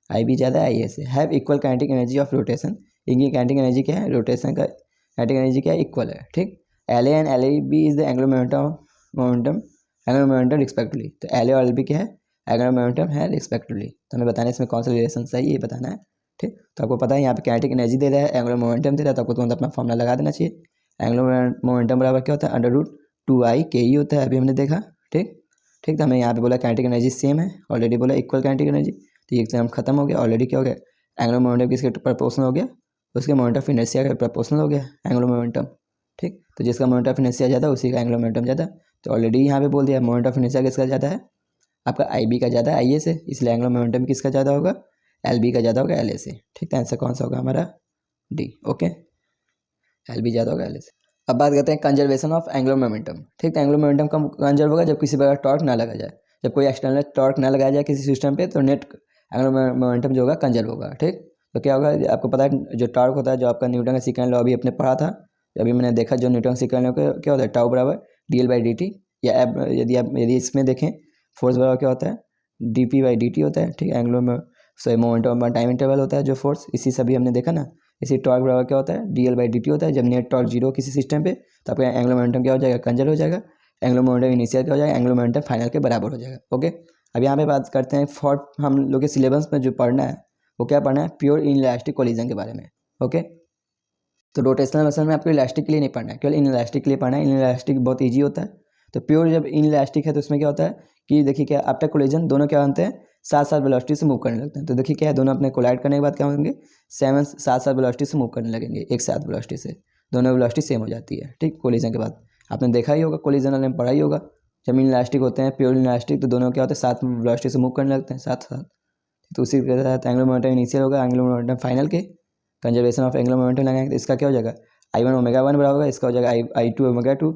आई बी ज़्यादा है आई ए से। Have equal kinetic energy of rotation, इनकी काइनेटिक एनर्जी क्या है रोटेशन का काइनेटिक एनर्जी क्या है इक्वल है। ठीक, L A and L A B is the angular momentum respectively. तो एल ए और एल बी क्या है एंगुलर मोमेंटम है रिस्पेक्टिवली। तो हमें बताना है इसमें कौन सा रिलेशन सही है ये बताना है। ठीक, तो आपको पता है यहाँ पे काइनेटिक एनर्जी दे रहा है एंगुलर मोमेंटम दे रहा है, तो आपको तुरंत अपना फॉर्मूला लगा देना चाहिए। एंगुलर मोमेंटम बराबर क्या होता है अंडर रूट 2i के ई होता है, अभी हमने देखा। ठीक, ठीक, तो हमें यहाँ पे बोला काइनेटिक एनर्जी सेम है, ऑलरेडी बोला इक्वल काइनेटिक एनर्जी, तो ये एग्जाम खत्म हो गया। ऑलरेडी क्या हो गया एंगुलर मोमेंटम किसके प्रोपोर्शनल हो गया, उसके मोमेंट ऑफ इनर्शिया का प्रोपोर्शनल हो गया एंगुलर मोमेंटम। ठीक, तो जिसका मोमेंट ऑफ इनर्शिया ज़्यादा उसी का एंगुलर मोमेंटम ज़्यादा। तो ऑलरेडी यहाँ पे बोल दिया मोमेंट ऑफ इनर्शिया किसका ज़्यादा है आपका आई बी का ज़्यादा है आई ए से, इसलिए एंगुलर मोमेंटम किसका ज़्यादा होगा एल बी का ज़्यादा होगा एल ए से। ठीक, तो आंसर कौन सा होगा हमारा डी। ओके, एल बी ज़्यादा होगा एल ए से। अब बात करते हैं कंजर्वेशन ऑफ एंगुलर मोमेंटम। ठीक, तो एंगुलर मोमेंटम कब कंजर्व होगा जब किसी प्रकार टॉर्क ना लगा जाए, जब कोई एक्सटर्नल टॉर्क ना लगाया जाए किसी सिस्टम पे, तो नेट एंगुलर मोमेंटम जो होगा कंजर्व होगा। ठीक, तो क्या होगा आपको पता है जो टॉर्क होता है जो आपका न्यूटन का सेकंड लॉ अभी अपने पढ़ा था, अभी मैंने देखा जो न्यूटन का सेकंड लॉ क्या होता है टाउ बराबर D L by D T, या यदि इसमें देखें फोर्स बराबर क्या होता है D P by D T होता है। ठीक, एंगुलर में सॉरी मोमेंटम टाइम इंटरवल होता है जो फोर्स, इसी सभी हमने देखा ना। इसी टॉर्क बराबर क्या होता है D L by D T होता है। जब नेट टॉर्क जीरो किसी सिस्टम पे तो आपका एंगुलर मोमेंटम क्या हो जाएगा कंजर्व हो जाएगा। एंगुलर मोमेंटम इनिशियल क्या हो जाएगा, एंगुलर मोमेंटम फाइनल के बराबर हो जाएगा। ओके, अब यहाँ पे बात करते हैं फॉर हम लोग के सिलेबस में जो पढ़ना है वो क्या पढ़ना है, प्योर इनइलास्टिक कोलिजन के बारे में। ओके, तो रोटेशनल मोशन में आपको इलास्टिक के लिए नहीं पढ़ना है, केवल इनइलास्टिक के लिए पढ़ना है। इनइलास्टिक बहुत ईजी होता है। तो प्योर जब इनइलास्टिक है तो उसमें क्या होता है कि देखिए क्या आफ्टर कोलिजन दोनों क्या बनते हैं, साथ साथ वेलोसिटी से मूव करने लगते हैं। तो देखिए क्या है, दोनों अपने कोलाइड करने के बाद क्या होंगे, साथ साथ वेलोसिटी से मूव करने लगेंगे, एक साथ वेलोसिटी से, दोनों वेलोसिटी सेम हो जाती है। ठीक, कोलिजन के बाद आपने देखा ही होगा, कोलिजन वाले में पढ़ा ही होगा, जब इनइलास्टिक होते हैं प्योर इनइलास्टिक तो दोनों क्या होते हैं, साथ में वेलोसिटी से मूव करने लगते हैं साथ साथ। तो उसी के साथ एंगुलर मोमेंटम इनिशियल होगा, एंगुलर मोमेंटम फाइनल के, कंजर्वेशन ऑफ एंगुलर मोमेंटम लगाएंगे तो इसका क्या हो जाएगा, I1 ओमेगा 1 बराबर होगा, इसका हो जाएगा I2 ओमेगा 2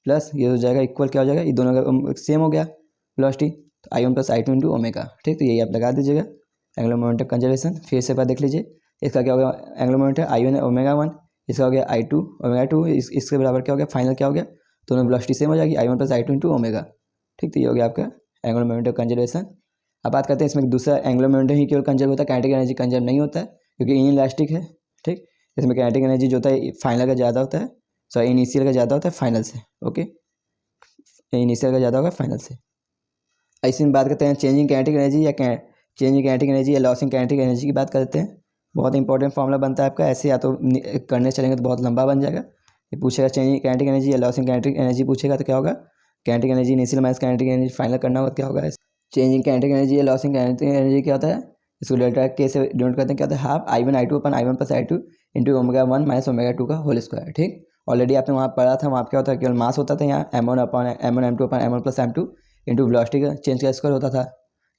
प्लस ये हो जाएगा इक्वल क्या हो जाएगा, ये दोनों का सेम हो गया वेलोसिटी, तो I1 plus I2 into omega. ठीक, तो यही आप लगा दीजिएगा एंगुलर मोमेंटम कंजर्वेशन। फिर से बात देख लीजिए, इसका क्या हो गया, एंगुलर मोमेंटम I1 ओमेगा 1, इसका हो गया I2 ओमेगा 2, इसके बराबर क्या हो गया, फाइनल क्या हो गया, दोनों वेलोसिटी सेम हो जाएगी, I1 plus I2 into omega. ठीक, तो ये हो गया आपका एंगुलर मोमेंटम कंजर्वेशन। अब बात करते हैं इसमें दूसरा एंगुलर मोमेंटम ही केवल कंजर्व होता है, काइनेटिक एनर्जी कंजर्व नहीं होता है क्योंकि इनइलास्टिक है। ठीक, इसमें काइनेटिक एनर्जी जो होता है फाइनल का ज़्यादा होता है, सॉरी इनिशियल का ज़्यादा होता है फाइनल से। ओके, इनिशियल का ज़्यादा होगा फाइनल से। ऐसे में बात करते हैं चेंजिंग काइनेटिक एनर्जी या चेंजिंग काइनेटिक एनर्जी या लॉसिंग काइनेटिक एनर्जी की बात करते हैं। बहुत इंपॉर्टेंट फॉर्मूला बनता है आपका, ऐसे या तो करने चलेंगे तो बहुत लंबा बन जाएगा। ये पूछेगा चेंजिंग काइनेटिक एनर्जी या लॉसिंग काइनेटिक एनर्जी पूछेगा तो क्या होगा, kinetic energy initial minus kinetic energy final करना होगा, क्या होगा चेंजिंग काइनेटिक एनर्जी या लॉसिंग काइनेटिक एनर्जी क्या होता है, इसको डेल्टा के से डिनोट करते हैं, क्या होता है हाफ I1 I2 अपन I1 plus I2 into omega 1 minus omega 2 का होल स्क्वायर। ठीक, ऑलरेडी आपने वहाँ पढ़ा था, वहाँ क्या होता है केवल मास होता था, यहाँ M1 अपन M1 M2 अपन M1 plus M2 into velocity का चेंज का स्क्वायर होता था।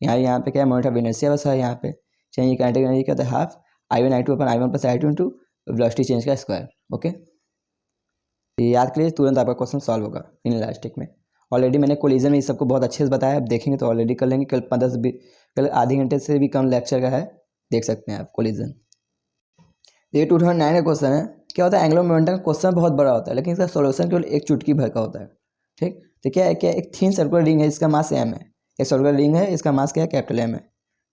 यहाँ पे क्या है, मोमेंट ऑफ इनर्शिया बस है, यहाँ पे चेंज काइनेटिक एनर्जी क्या होता है हाफ I1 I2 अपन I1 plus I2 into velocity change का स्क्वायर। ओके, ये याद के लिए तुरंत आपका क्वेश्चन सॉल्व होगा इनइलास्टिक में। ऑलरेडी मैंने कोलिजन में इस सबको बहुत अच्छे से बताया, आप देखेंगे तो ऑलरेडी कर लेंगे, कल 15 से कल आधे घंटे से भी कम लेक्चर का है, देख सकते हैं आप कोलिजन। ये 2009 का क्वेश्चन है, क्या होता है एंगुलर मोमेंटम का क्वेश्चन बहुत बड़ा होता है लेकिन इसका सॉल्यूशन केवल एक चुटकी भर का होता है। ठीक, तो क्या है, क्या एक थिन सर्कुलर रिंग है, इसका मास m है, एक सर्कुलर रिंग है, इसका मास क्या है, कैपिटल M है।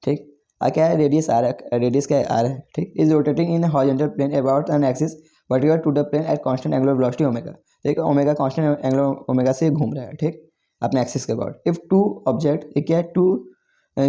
ठीक, और क्या है, रेडियस r है, रेडियस क्या है, r है। ठीक, is rotating in horizontal plane about an axis vertical to the plane at constant angular velocity omega. देखो ओमेगा कांस्टेंट एंगुलर ओमेगा से घूम रहा है। ठीक, अपने एक्सिस के अबाउट। इफ टू ऑब्जेक्ट, क्या है,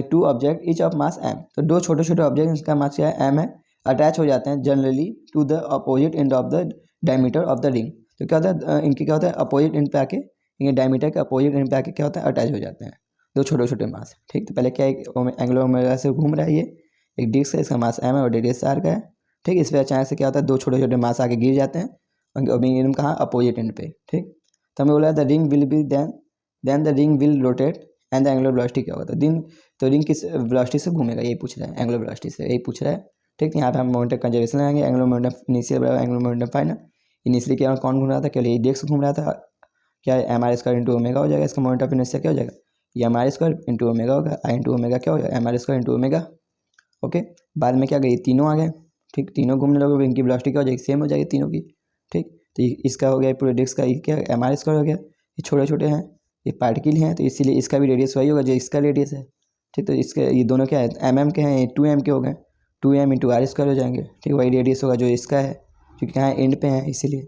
two object each of mass m, तो दो छोटे छोटे ऑब्जेक्ट इसका मास क्या है, m है, अटैच हो जाते हैं generally to the opposite end of the diameter of the ring. तो क्या होता है, इनके क्या होता है अपोजिट एंड पे आके, इनके डायमीटर के अपोजिट एंड पे आके क्या होता है, अटैच हो जाते हैं दो छोटे छोटे मास। ठीक, तो पहले क्या है, एंगुलर ओमेगा से घूम रहा है, ये एक डिस्क है, इसका मास m है और रेडियस r का है। ठीक, इस पर अचानक से क्या होता है, दो छोटे छोटे मास आके गिर जाते हैं और कहाँ, अपोजिट एंड पे। ठीक, तो हमें बोला the ring will be then the ring will rotate and the angular velocity क्या होगा, तो रिंग किस वेलोसिटी से घूमेगा, यही पूछ रहा है, एंगुलर वेलोसिटी से यही पूछ रहा है। ठीक, यहाँ पे हम मोमेंटम कंजर्वेशन लगाएंगे, एंगुलर मोमेंटम इनिशियल बराबर एंगुलर मोमेंटम फाइनल। इनिशियली क्या कौन घूम रहा था, केवल ये डिस्क घूम रहा था, क्या है M R square into omega हो जाएगा, इसका मोमेंट ऑफ इनर्शिया क्या हो जाएगा, ये M R square into omega होगा, आई इंटू ओमेगा क्या हो जाएगा, M R square into omega. Okay, बाद में क्या गई, तीनों आ गए। ठीक, तीनों घूमने लगे, इनकी वेलोसिटी क्या हो जाएगी, सेम हो जाएगी तीनों की। ठीक, तो इसका हो गया पूरे डिस्क का, क्या एम आर स्क्वायर हो गया, ये छोटे छोटे हैं, ये पार्टिकल हैं, तो इसीलिए इसका भी रेडियस वही होगा जो इसका रेडियस है। ठीक, तो इसके ये दोनों क्या है, mm के हैं, ये 2m के हो गए, 2m इंटू आर स्क्वायर हो जाएंगे। ठीक, वही रेडियस होगा जो इसका है क्योंकि यहाँ एंड पे है इसीलिए।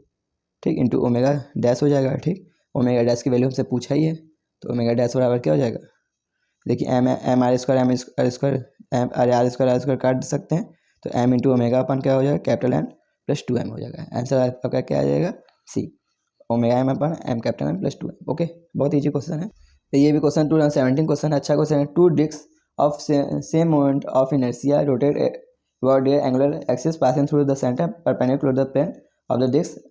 ठीक, इंटू ओमेगा डैश हो जाएगा। ठीक, ओमेगा डैश की वैल्यू हमसे पूछा ही है, तो ओमेगा डैश बराबर क्या हो जाएगा, देखिए M R square R square काट सकते हैं, तो m इंटू ओमेगा अपन क्या हो जाएगा, कैपिटल M प्लस 2m हो जाएगा। आंसर आपका क्या आ जाएगा, see, omega m upon m capital M plus 2m। Okay, बहुत ईजी क्वेश्चन है। तो ये भी क्वेश्चन 2017 क्वेश्चन, अच्छा क्वेश्चन है। Two disc of same moment of inertia rotate about their angular axis passing through the centre perpendicular to the plane of the disc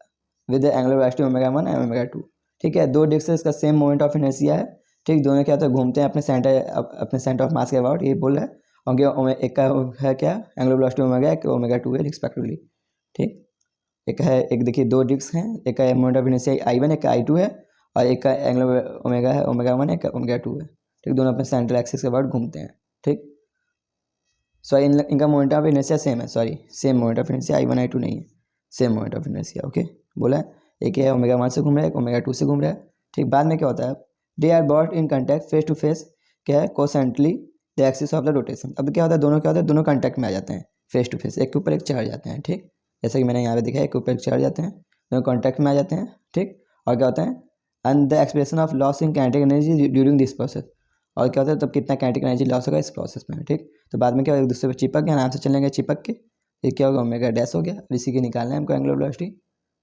with the angular velocity omega 1 and omega 2। ठीक है, दो disc से इसका same moment of inertia है। ठीक, दोनों क्या होता है, घूमते हैं अपने सेंटर ऑफ मास के अबाउट, ये बोल रहा है। और एक का है क्या, एंगुलर वेलोसिटी ओमेगा, एक ओमेगा 2 है रिस्पेक्टिवली। ठीक, एक है, एक देखिए दो डिस्क हैं, एक का मोमेंट ऑफ इनर्शिया I1 एक का I2 है, और एक का एंगुलर ओमेगा है ओमेगा 1 एक का ओमेगा 2 है। ठीक, दोनों अपने सेंट्रल एक्सिस के अबाउट घूमते हैं। ठीक, सॉरी इनका मोमेंट ऑफ इनर्शिया सेम है, sorry same moment of inertia I1 I2 नहीं है, same moment of inertia. Okay, बोला है, एक है ओमेगा 1 से घूम रहा है, एक ओमेगा 2 से घूम रहा है। ठीक, बाद में क्या होता है, they are both in contact face to face, क्या है, concentrically the axis of the rotation. अब क्या होता है, दोनों क्या होता है, दोनों कॉन्टैक्ट में आ जाते हैं फेस टू फेस, एक के ऊपर एक चढ़ जाते हैं। ठीक, जैसे कि मैंने यहाँ पे दिखा है, एक के ऊपर एक चढ़ जाते हैं, दोनों कॉन्टैक्ट में आ जाते हैं। ठीक, और क्या होता है, and the expression of loss in kinetic energy during this process, और क्या होता है तब कितना काइनेटिक एनर्जी लॉस होगा इस प्रोसेस में, ठीक। तो बाद में क्या होगा, एक दूसरे पर चिपक गया, आराम से चलेंगे चिपक के, ये क्या होगा ओमेगा डैश हो गया, और इसी के निकालना है हमको एंगुलर वेलोसिटी,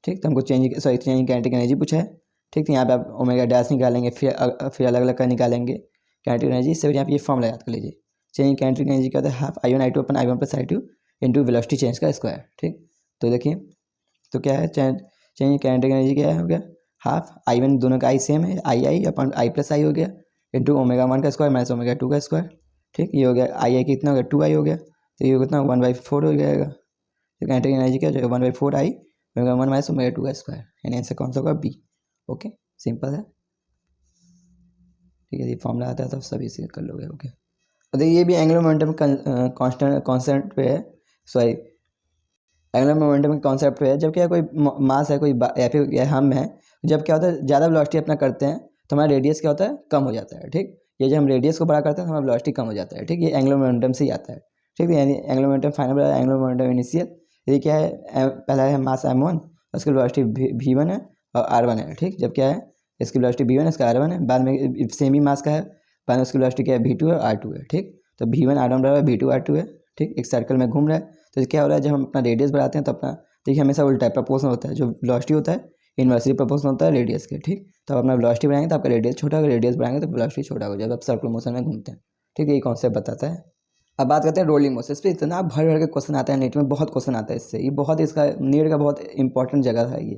ठीक। तो हमको चेंज काइनेटिक एनर्जी पूछा है, ठीक। तो यहाँ पे आप ओमेगा डैश निकालेंगे, फिर अलग अलग का निकालेंगे काइनेटिक एनर्जी, इससे यहाँ पे ये फॉर्मूला याद कर लीजिए। चेंज काइनेटिक एनर्जी क्या होता है, हाफ I1 I2 अपन I1 plus I2 into velocity change का स्क्वायर, ठीक। तो देखिए तो क्या है, चेंज काइनेटिक एनर्जी क्या है, हो गया हाफ I1, दोनों का I सेम है, I upon I plus I हो गया इंटू ओमेगा 1 का स्क्वायर माइनस ओमेगा 2 का स्क्वायर, ठीक। ये हो गया I कितना हो गया 2I हो गया, तो ये कितना 1/4 हो जाएगा। तो काइनेटिक एनर्जी क्या हो जाएगा 1/4I ओमेगा 1 माइनस ओमेगा 2 का स्क्वायर, यानी आंसर कौन सा होगा बी। ओके सिंपल है, ठीक है। ये फॉर्मूला आता है तो सभी से कर लोगे। ओके और देखिए ये भी एंगुलर मोमेंटम कॉन्सेप्ट पे है, सॉरी एंगुलर मोमेंटम के कॉन्सेप्ट पे है। जब क्या कोई मास है, कोई या फिर हम है, जब क्या होता है ज़्यादा वेलोसिटी अपना करते हैं तो हमारा रेडियस क्या होता है कम हो जाता है, ठीक। ये जब हम रेडियस को बड़ा करते हैं तो हमारा वेलोसिटी कम हो जाता है, ठीक। ये एंगुलर मोमेंटम से ही आता है, ठीक। यानी angular momentum final, angular momentum initial, ये क्या है, पहला है मास m1, उसकी वेलोसिटी v1 है और r1 है, ठीक। जब क्या है इसकी वेलोसिटी v1 है, इसका r1 है, बाद में सेम ही मास का है, बाद में उसकी वेलोसिटी क्या है v2 है r2 है, ठीक। तो v1 r1 बराबर v2 r2 है, ठीक। एक सर्कल में घूम रहा है, तो क्या हो रहा है जब हम अपना रेडियस बढ़ाते हैं तो अपना देखिए हमेशा उल्टा है, प्रोपोर्शनल होता है, जो वेलोसिटी होता है इनवर्सली प्रोपोर्शनल होता है रेडियस के, ठीक। तो आप अपना वेलोसिटी बढ़ाएंगे तो आपका रेडियस छोटा होगा, रेडियस बढ़ाएंगे तो वेलोसिटी छोटा हो जाएगा, जब आप सर्कुलर मोशन में घूमते हैं, ठीक है। ये कॉन्सेप्ट बताता है। अब बात करते हैं रोलिंग मोशन। इस पर इतना भर भर के क्वेश्चन आता है, नीट में बहुत क्वेश्चन आता है इससे, ये बहुत इसका नीट का बहुत इंपॉर्टेंट जगह है ये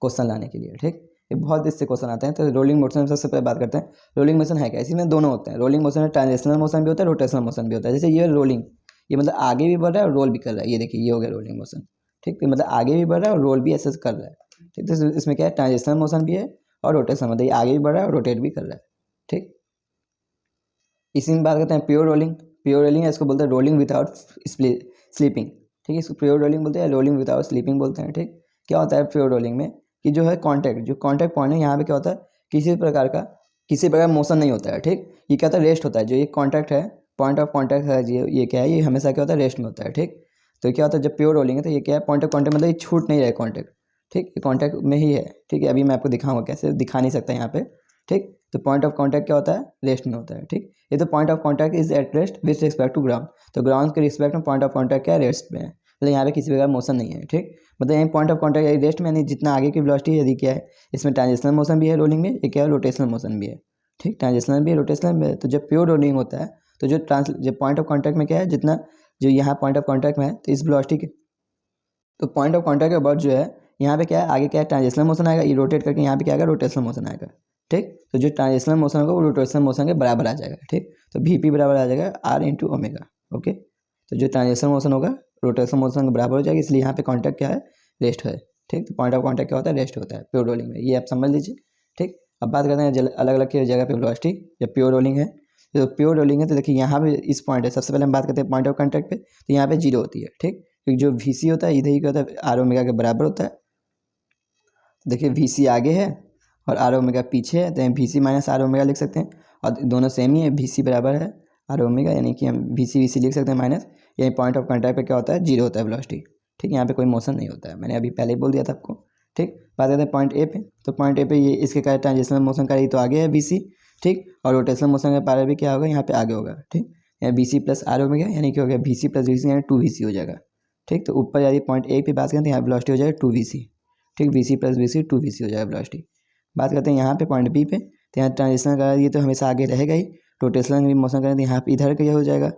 क्वेश्चन लाने के लिए, ठीक। ये बहुत इससे क्वेश्चन आते हैं। तो रोलिंग मोशन सबसे पहले बात करते हैं, रोलिंग मोशन है क्या, इसी में दोनों होते हैं। रोलिंग मोशन में ट्रांजिशनल मोशन भी होता है, रोटेशनल मोशन भी होता है। जैसे ये रोलिंग, ये मतलब आगे भी बढ़ रहा है और रोल भी कर रहा है, ये देखिए ये हो गया रोलिंग मोशन, ठीक। तो मतलब आगे भी बढ़ रहा है और रोल भी ऐसे कर रहा है, ठीक। तो इसमें क्या है ट्रांजिशनल मोशन भी है और रोटेशनल, मतलब ये आगे भी बढ़ रहा है और रोटेट भी कर रहा है, ठीक। इसी में बात करते हैं प्योर रोलिंग। प्योर रोलिंग है, इसको बोलते हैं रोलिंग विदाउट स्लीपिंग, ठीक है। इसको प्योर रोलिंग बोलते हैं, रोलिंग विदाउट स्लीपिंग बोलते हैं, ठीक। क्या होता है प्योर रोलिंग में कि जो है जो कॉन्टैक्ट पॉइंट है यहाँ पे क्या होता है किसी प्रकार मोशन नहीं होता है, ठीक। ये क्या होता है रेस्ट होता है, जो ये कॉन्टैक्ट है पॉइंट ऑफ कॉन्टैक्ट है, ये क्या है, ये हमेशा क्या होता है रेस्ट में होता है, ठीक। तो क्या होता है जब प्योर रोलिंग है तो ये क्या है पॉइंट ऑफ कॉन्टैक्ट, मतलब ये छूट नहीं रहा है कॉन्टैक्ट, ठीक। ये कॉन्टैक्ट में ही है, ठीक है। अभी मैं आपको दिखाऊंगा कैसे, दिखा नहीं सकता यहाँ पे, ठीक। तो पॉइंट ऑफ कॉन्टैक्ट क्या होता है रेस्ट में होता है, ठीक। ये तो point of contact is at rest with respect to ground, तो ग्राउंड के रिस्पेक्ट में पॉइंट ऑफ कॉन्टैक्ट क्या है रेस्ट में है, मतलब यहाँ पे किसी प्रकार मोशन नहीं है, ठीक। मतलब यहाँ पॉइंट ऑफ कॉन्टैक्ट रेस्ट में, यानी जितना आगे की वेलोसिटी यदि क्या है, इसमें ट्रांजिशनल मोशन भी है रोलिंग में, ये क्या है रोटेशनल मोशन भी है, ठीक। ट्रांजिशनल भी है रोटेशनल भी है। तो जब प्योर रोलिंग होता है तो जो पॉइंट ऑफ कॉन्टैक्ट में क्या है, जितना जो यहाँ पॉइंट ऑफ कॉन्टैक्ट में है तो इस वेलोसिटी के, तो पॉइंट ऑफ कॉन्टैक्ट के बाद जो है यहाँ पे क्या है आगे क्या है ट्रांजिशनल मोशन आएगा, ये रोटेट करके यहाँ पे क्या आएगा रोटेशनल मोशन आएगा, ठीक। तो जो ट्रांजिशनल मोशन होगा वो रोटेशनल मोशन के बराबर आ जाएगा, ठीक। तो Vp बराबर आ जाएगा R इंटू ओमेगा, ओके। तो जो ट्रांजिशनल मोशन होगा रोटेशनल मोशन के बराबर हो जाएगा, इसलिए यहाँ पे कॉन्टैक्ट क्या है रेस्ट है, ठीक। तो पॉइंट ऑफ कॉन्टैक्ट क्या होता है रेस्ट होता है प्योर रोलिंग में, ये आप समझ लीजिए, ठीक। अब बात करते हैं अलग अलग की जगह पे वेलोसिटी जब प्योर रोलिंग है। तो प्योर रोलिंग है तो देखिए यहाँ पे इस पॉइंट है, सबसे पहले हम बात करते हैं पॉइंट ऑफ कॉन्टैक्ट पे, तो यहाँ पे 0 होती है, ठीक। क्योंकि जो Vc होता है इधर ही क्या होता है R ओमेगा के बराबर होता है। देखिए Vc आगे है और R ओमेगा पीछे है, तो हम Vc माइनस R ओमेगा लिख सकते हैं, और दोनों सेम ही है, Vc बराबर है R ओमेगा, यानी कि हम Vc लिख सकते हैं माइनस, यही पॉइंट ऑफ कॉन्टैक्ट पे क्या होता है 0 होता है वेलोसिटी, ठीक। यहाँ पे कोई मोशन नहीं होता है, मैंने अभी पहले ही बोल दिया था आपको, ठीक। बात करते हैं पॉइंट ए पे, तो पॉइंट ए पे ये इसके कारण ट्रांजिशनल मोशन का तो आगे है Vc, ठीक। और रोटेशनल मोशन का पारा भी क्या होगा यहाँ पे आगे होगा, ठीक। यहाँ Vc प्लस R ओमेगा यानी कि हो गया Vc प्लस Vc यानी 2Vc हो जाएगा, ठीक। तो ऊपर यदि पॉइंट ए पे बात करें तो यहाँ वेलोसिटी हो जाएगा 2Vc, ठीक। Vc प्लस Vc 2Vc हो जाएगा वेलोसिटी। बात करते हैं यहाँ पे पॉइंट बी पे, तो यहाँ ट्रांजिशनल का ये तो हमेशा आगे रहेगा ही, रोटेशनल भी मोशन करें तो यहाँ पे इधर का हो जाएगा,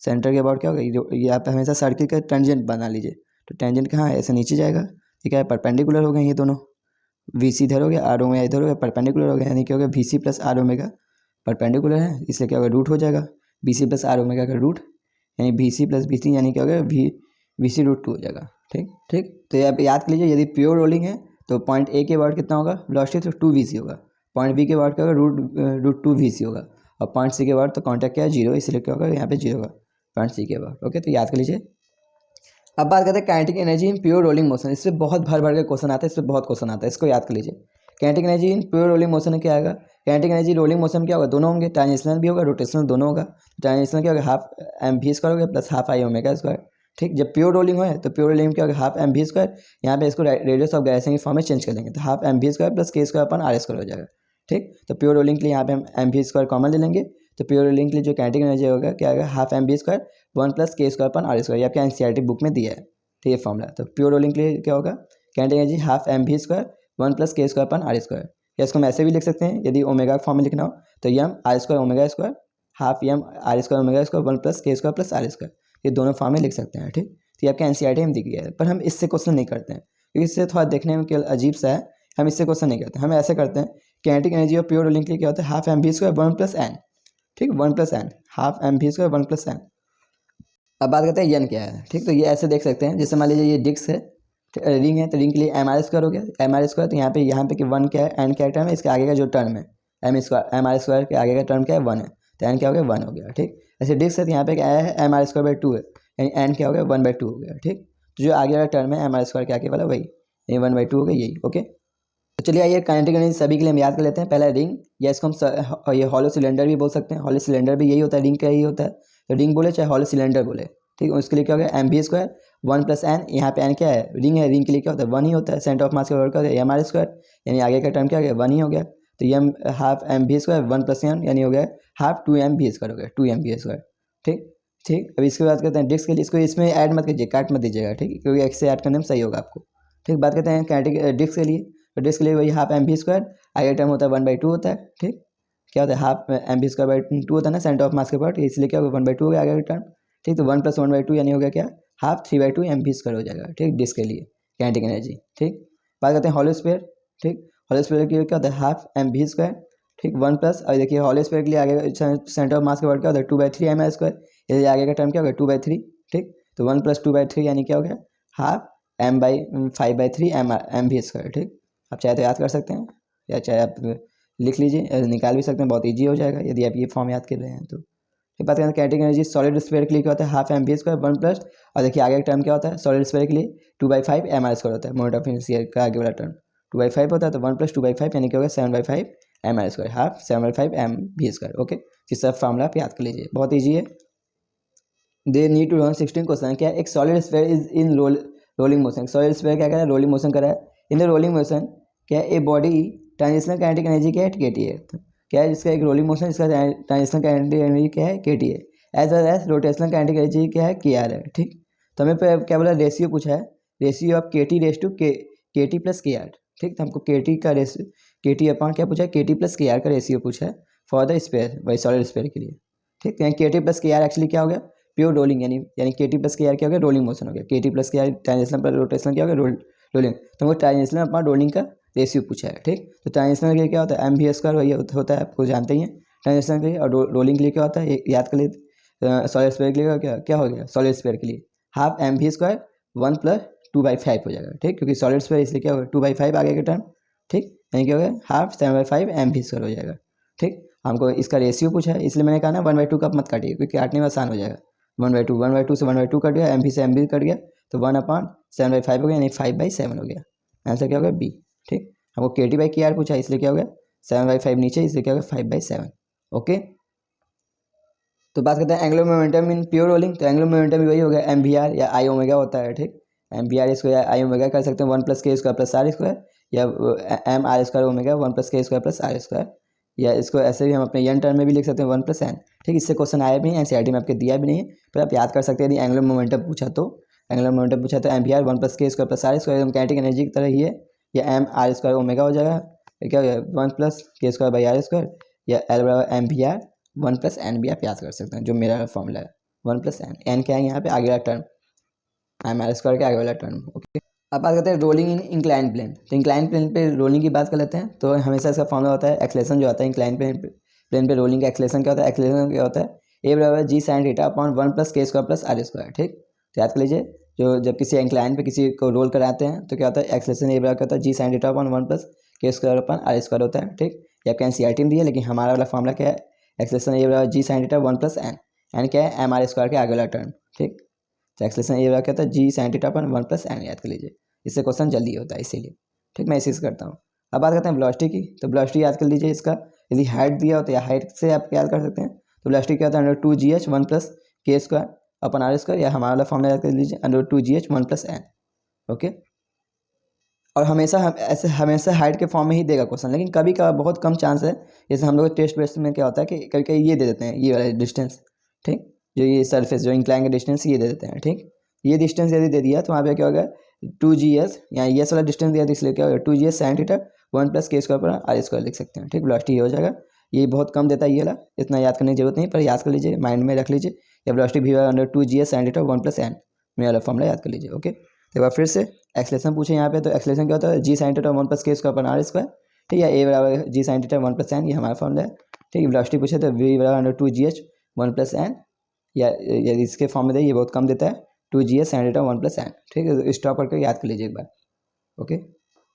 सेंटर के अबाउट क्या होगा ये आप हमेशा सर्किल का टेंजेंट बना लीजिए, तो टेंजेंट कहाँ है ऐसे नीचे जाएगा, ठीक है। परपेंडिकुलर हो गए ये दोनों, Vc इधर हो गया R ओमेगा इधर हो गया, परपेंडिकुलर हो गया, यानी कि हो गया Vc plus R omega perpendicular है, इसलिए क्या होगा रूट हो जाएगा Vc प्लस R ओमेगा का रूट, यानी Vc प्लस Vc यानी क्या हो गया Vc रूट 2 हो जाएगा, ठीक, ठीक। तो आप याद कर लीजिए यदि प्योर रोलिंग है तो पॉइंट ए के अबाउट कितना होगा वेलोसिटी, तो 2Vc होगा, पॉइंट बी के अबाउट क्या होगा रूट 2Vc होगा, और पॉइंट सी के अबाउट तो कॉन्टैक्ट क्या है 0, इसलिए क्या होगा यहाँ पे 0 होगा पॉइंट सी के अबाउट, ओके। तो याद कर लीजिए। अब बात करते हैं kinetic energy in pure rolling motion, इससे बहुत भर भर के क्वेश्चन आता है, इससे बहुत क्वेश्चन आता है, इसको याद कर लीजिए। Kinetic energy in pure rolling motion में क्या आएगा, काइनेटिक एनर्जी रोलिंग मोशन क्या होगा दोनों होंगे, ट्रांजिशनल भी होगा रोटेशनल दोनों होगा। ट्रांजिशनल क्या होगा हाफ mv स्क्वायर हो गया plus half I omega square, ठीक, जब प्योर रोलिंग हो तो प्योर रोलिंग क्या होगा, हाफ एम वी स्क्वायर, यहाँ पे इसको रेडियस ऑफ गायरेशन की फॉर्म में चेंज कर देंगे, तो half M V square plus K square upon R square हो जाएगा। ठीक, तो प्योर रोलिंग के लिए यहाँ पे हम एम वी स्क्वायर कॉमन ले लेंगे, तो प्योर रोलिंग के लिए जो काइनेटिक एनर्जी होगा क्या होगा, half M V square 1 plus K square upon R square, ये आपके एनसीईआरटी बुक में दिया है। तो ये फॉर्मूला, तो प्योर रोलिंग के लिए क्या होगा, kinetic energy half M V square 1 plus K square upon R square, या इसको हम ऐसे भी लिख सकते हैं, यदि ओमेगा फॉर्म में लिखना हो तो M R square omega square half M R square omega square 1 plus K square plus R square, ये दोनों फॉर्म में लिख सकते हैं। ठीक, तो ये आपके एनसीईआरटी में दिख गया है, पर हम इससे क्वेश्चन नहीं करते हैं क्योंकि इससे थोड़ा देखने में केवल अजीब सा है, हम इससे क्वेश्चन नहीं करते, हम ऐसे करते हैं काइनेटिक एनर्जी और प्योर रोलिंग के लिए क्या होता है, half M V square 1 plus N. ठीक, 1 plus N, half M V square 1 plus N. अब बात करते हैं यन क्या है। ठीक, तो ये ऐसे देख सकते हैं, जैसे मान लीजिए ये डिस्क है, रिंग है, तो रिंग के लिए एम आर स्क्वायर हो गया, एम आर स्क्वायर, तो यहाँ पे कि 1 क्या है, एन क्या टर्म है, इसके आगे का जो टर्म है M square, M R square के आगे का टर्म क्या है 1 है, तो एन क्या हो गया 1 हो गया। ठीक, ऐसे डिस्क है तो यहाँ पे क्या है, एम आर स्क्वायर बाई 2 है, यानी एन क्या हो गया 1/2 हो गया। ठीक, तो जो आगे वाला टर्म है एम आर स्क्वायर के आगे वाला वही, यानी 1/2 हो गया यही। ओके, तो चलिए आइए काइनेटिक एनर्जी सभी के लिए हम याद कर लेते हैं। पहला रिंग, या इसको हम ये हॉलो सिलेंडर भी बोल सकते हैं, हॉलो सिलेंडर भी यही होता है, रिंग का यही होता है, तो रिंग बोले चाहे हॉलो सिलेंडर बोले। ठीक, उसके लिए क्या हो गया M V square 1 plus N, यहाँ पे एन क्या है, रिंग है, रिंग के लिए क्या होता है 1 ही होता है, सेंटर ऑफ मास का वर्क होता है एम आर स्क्वायर, यानी आगे का टर्म क्या हो गया 1 ही हो गया, तो यम half M V square 1 plus N, यानी हो गया हाफ 2 एम वी स्क्वायर हो गया, 2 एम वी स्क्वायर। ठीक ठीक, अब इसके बाद करते हैं डिस्क के लिए, इसको इसमें ऐड मत कीजिए, काट मत दीजिएगा, ठीक, क्योंकि एक्स से ऐड करने में सही होगा आपको। ठीक, बात करते हैं काइनेटिक डिस्क के लिए, तो डिस्क के लिए वही हाफ एम वी स्क्वायर, आगे टर्म होता है 1/2 होता है। ठीक, क्या होता है half M V square by 2 होता है ना, सेंटर ऑफ मास के पार्ट, इसलिए क्या होगा 1/2 हो गया आगे का टर्म। ठीक, तो 1 प्लस 1/2 यानी हो गया क्या, हाफ 3/2 एम वी स्क्वायर हो जाएगा। ठीक, डिस्क के लिए काइनेटिक एनर्जी। ठीक, बात करते हैं हॉलो स्फीयर। ठीक, हॉलो स्फीयर के लिए क्या होता है हाफ एम वी स्क्वायर, ठीक 1 प्लस, और देखिए हॉलो स्फीयर के लिए आगे सेंटर ऑफ मास के पार्ट क्या होता है 2/3 एम आर स्क्वायर, ये आगे का टर्म क्या होगा 2/3। ठीक, तो 1 प्लस 2/3 यानी क्या हो गया half M by 5/3 M V square. ठीक, आप चाहे तो याद कर सकते हैं, या चाहे आप लिख लीजिए, निकाल भी सकते हैं, बहुत ईजी हो जाएगा यदि आप ये फॉर्म याद कर रहे हैं तो। फिर बात करें काइनेटिक एनर्जी सॉलिड स्फीयर के लिए क्या होता है half M V square 1 plus, और देखिए आगे का टर्म क्या होता है सॉलिड स्फीयर के लिए 2/5 एम आर स्क्वायर होता है, मोमेंट ऑफ इनर्शिया का आगे वाला टर्म 2/5 होता है, तो 1 प्लस 2/5 यानी क्या होगा 7/5 M R square, half 7/5 M V square. Okay, इस सब फॉर्मूला आप याद कर लीजिए, बहुत ईजी है। They need to run 16 question, क्या एक solid sphere is in rolling motion, solid sphere क्या कर रहा है रोलिंग मोशन कर रहा है, इन द रोलिंग मोशन क्या a body transitional kinetic energy क्या है केटी है, तो क्या है जिसका एक रोलिंग मोशन, इसका ट्रांजिशनल काइनेटिक एनर्जी क्या है केटी है, as well as rotational kinetic energy क्या है के आर है। ठीक, तो हमें क्या बोला रेशियो पूछा है, रेशियो ऑफ के टी रेस टू के टी प्लस के आर। ठीक, तो हमको के टी का रेशियो के टी अपॉन क्या पूछा है के टी प्लस के आर का रेशियो पूछा है फॉर द स्फीयर, वही सॉलिड स्फीयर के लिए। ठीक, तो के टी प्लस के आर एक्चुअली क्या हो गया प्योर रोलिंग, यानी के टी प्लस के आर क्या हो गया रोलिंग मोशन हो गया, के टी प्लस के आर ट्रांजिशनल पर रोटेशनल क्या हो गया रोलिंग, तो हमको ट्रांजिशनल अपॉन रोलिंग का रेशियो पूछा है। ठीक, तो ट्रांजिशनल के लिए क्या होता है एम वी स्क्वायर वही होता है, आपको जानते ही हैं ट्रांजिशनल के लिए, और रोलिंग के लिए क्या होता है याद कर लिए, सॉलिड स्फीयर के लिए क्या हो गया सॉलिड स्फीयर के लिए half M V square 1 plus 2/5 हो जाएगा। ठीक, क्योंकि सॉलिड स्फीयर इसलिए क्या होगा 2/5 आगे का टर्म। ठीक, यानी क्या हो गया हाफ 7/5 एम वी स्क्वायर हो जाएगा। ठीक, हमको इसका रेशियो पूछा है, इसलिए मैंने कहा ना 1/2 का मत काटिए, क्योंकि काटने में आसान हो जाएगा। 1/2 से 1/2 कट गया, एम वी से एम वी कट गया, तो 1/7/5 हो गया, यानी 5/7 हो गया, आंसर क्या हो गया बी। ठीक, हमको के टी बाई के आर पूछा है, इसलिए क्या हो गया 7/5 नीचे, इसलिए क्या हो गया 5/7। ओके, तो बात करते हैं angular momentum in pure rolling, तो एंगुलर मोमेंटम भी वही हो गया एम वी आर या आई ओमेगा होता है। ठीक, एम वी आर इसको या आई ओमेगा कर सकते हैं 1 plus K square plus R square, या M R square omega 1 plus K square plus R square, या इसको ऐसे भी हम अपने यन टर्म में भी लिख सकते हैं 1 प्लस एन। ठीक, इससे क्वेश्चन आया भी नहीं, एनसीईआरटी में आपके दिया भी नहीं है, पर आप याद कर सकते हैं यदि एंगुलर मोमेंटम पूछा तो। एंगुलर मोमेंटम पूछा तो M V R 1 plus K square plus R square एकदम काइनेटिक एनर्जी की तरह ही है, या एम आर स्क्वायर ओमेगा हो जाएगा, क्या हो गया 1 plus K square by R square, या एल बराबर M V R 1 plus N भी आप याद कर सकते हैं, जो मेरा फॉर्मूला है 1 प्लस एन, एन क्या है यहाँ पे आगे वाला टर्म एम आर स्क्वायर के आगे वाला टर्म। ओके, अब बात करते हैं रोलिंग इन इंक्लाइन प्लेन, तो इंक्लाइन प्लेन पे रोलिंग की बात कर लेते हैं। तो हमेशा इसका फॉर्मूला होता है एक्सलेशन जो आता है इंक्लाइन प्लेन पे रोलिंग का एक्सलेशन क्या होता है, एक्सलेशन क्या होता है ए बराबर G sine theta upon 1 plus K square plus R square. ठीक, तो याद कर लीजिए, जो जब किसी इंक्लाइन पे किसी को रोल कराते हैं तो क्या होता है एक्सलेशन ए बराबर क्या होता है G sine theta upon 1 plus K square upon are square होता है। ठीक, ये आपका एनसीईआरटी में दिया है, लेकिन हमारा वाला फॉर्मूला क्या है एक्सलेशन ए बराबर G sine theta 1 plus N, N क्या है एम आर स्क्वायर के आगे वाला टर्म। ठीक, तो एक्सलेशन ए बराबर क्या होता है G sine theta upon 1 plus N, याद कर लीजिए, इससे क्वेश्चन जल्दी होता है इसीलिए। ठीक, मैं इसी से करता हूँ। अब बात करते हैं वेलोसिटी की, तो वेलोसिटी याद कर लीजिए, इसका यदि हाइट दिया हो तो या हाइट से आप याद कर सकते हैं, तो वेलोसिटी क्या होता है 2gh 1 plus K square upon R square, या हमारा वाला फॉर्मूला याद कर लीजिए √2gh 1 + n। ओके, और हमेशा हम ऐसे हमेशा हाइट के फॉर्म में ही देगा क्वेश्चन, लेकिन कभी का बहुत कम चांस है, जैसे हम लोग टेस्ट वेस्ट में क्या होता है कि कभी कभी ये दे देते हैं, ये वाला डिस्टेंस, ठीक, जो ये सरफेस जो इंक्लाइन का डिस्टेंस ये दे देते हैं, ठीक, ये डिस्टेंस यदि दे दिया तो वहाँ पे क्या होगा 2gh, यहाँ ये वाला डिस्टेंस दिया तो इसलिए क्या होगा 2gh sin थीटा 1 + k² लिख सकते हैं, ठीक, वेलोसिटी ये हो जाएगा। ये बहुत कम देता है ये वाला, इतना याद करने की जरूरत नहीं, पर याद कर लीजिए, माइंड में रख लीजिए, या वेलोसिटी भी √2gh sin थीटा 1 + n, मेरा वाला फॉर्मूला याद कर लीजिए। ओके, तो एक बार फिर से एक्सलेशन पूछे यहाँ पे, तो एक्सलेशन क्या होता है g sin थीटा 1 + k²/r², ठीक है, a बराबर g sin थीटा 1 + n, ये हमारा फॉर्मूला है, ठीक। वेलोसिटी पूछे तो v बराबर √2gh 1 + n, या इसके फॉर्म में दे, ये बहुत कम देता है 2gh sin थीटा 1 + n, ठीक है, स्टॉप करके याद कर लीजिए एक बार। ओके,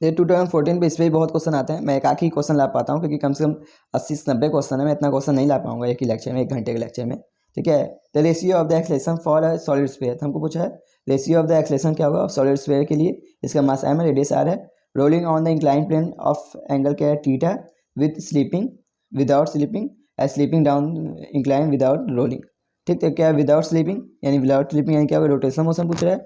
ये 2014 पे इस पर भी बहुत क्वेश्चन आते हैं, मैं एक आखिरी क्वेश्चन ला पाता हूँ क्योंकि कम से कम 80 से 90 क्वेश्चन है, मैं इतना क्वेश्चन नहीं ला पाऊंगा एक ही लेक्चर में, 1 घंटे के लेक्चर में, ठीक है। The ratio of the acceleration for a solid sphere, हमको पूछा है रेशियो ऑफ द एक्सलेशन क्या होगा सॉलिड स्फीयर के लिए, इसका मास m है, रेडियस r है, rolling on the incline plane of angle क्या है theta, with slipping without slipping, slipping down incline without rolling, ठीक, तो क्या है विदाउट स्लीपिंग, यानी विदाउट स्लीपिंग यानी क्या होगा रोटेशनल मोशन पूछ रहा है,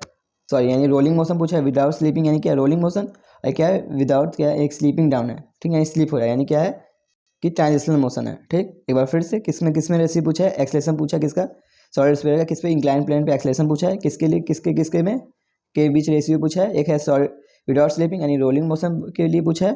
सॉरी यानी रोलिंग मोशन पूछा है, विदाउट स्लीपिंग यानी क्या रोलिंग मोशन, और क्या है विदाउट क्या है एक स्लीपिंग डाउन है, ठीक, यानी स्लीप हो रहा है, यानी क्या है कि ट्रांजिशनल मोशन है, ठीक। एक बार फिर से किसमें रेसिपी पूछा है, एक्सलेशन पूछा किसका सॉलिड स्फीयर का, किस पे इंक्लाइन प्लेन पे एक्सलेशन पूछा है, किसके लिए किसके में के बीच रेशियो पूछा है, एक है सॉलिड विदाउट स्लीपिंग यानी रोलिंग मोशन के लिए पूछा है,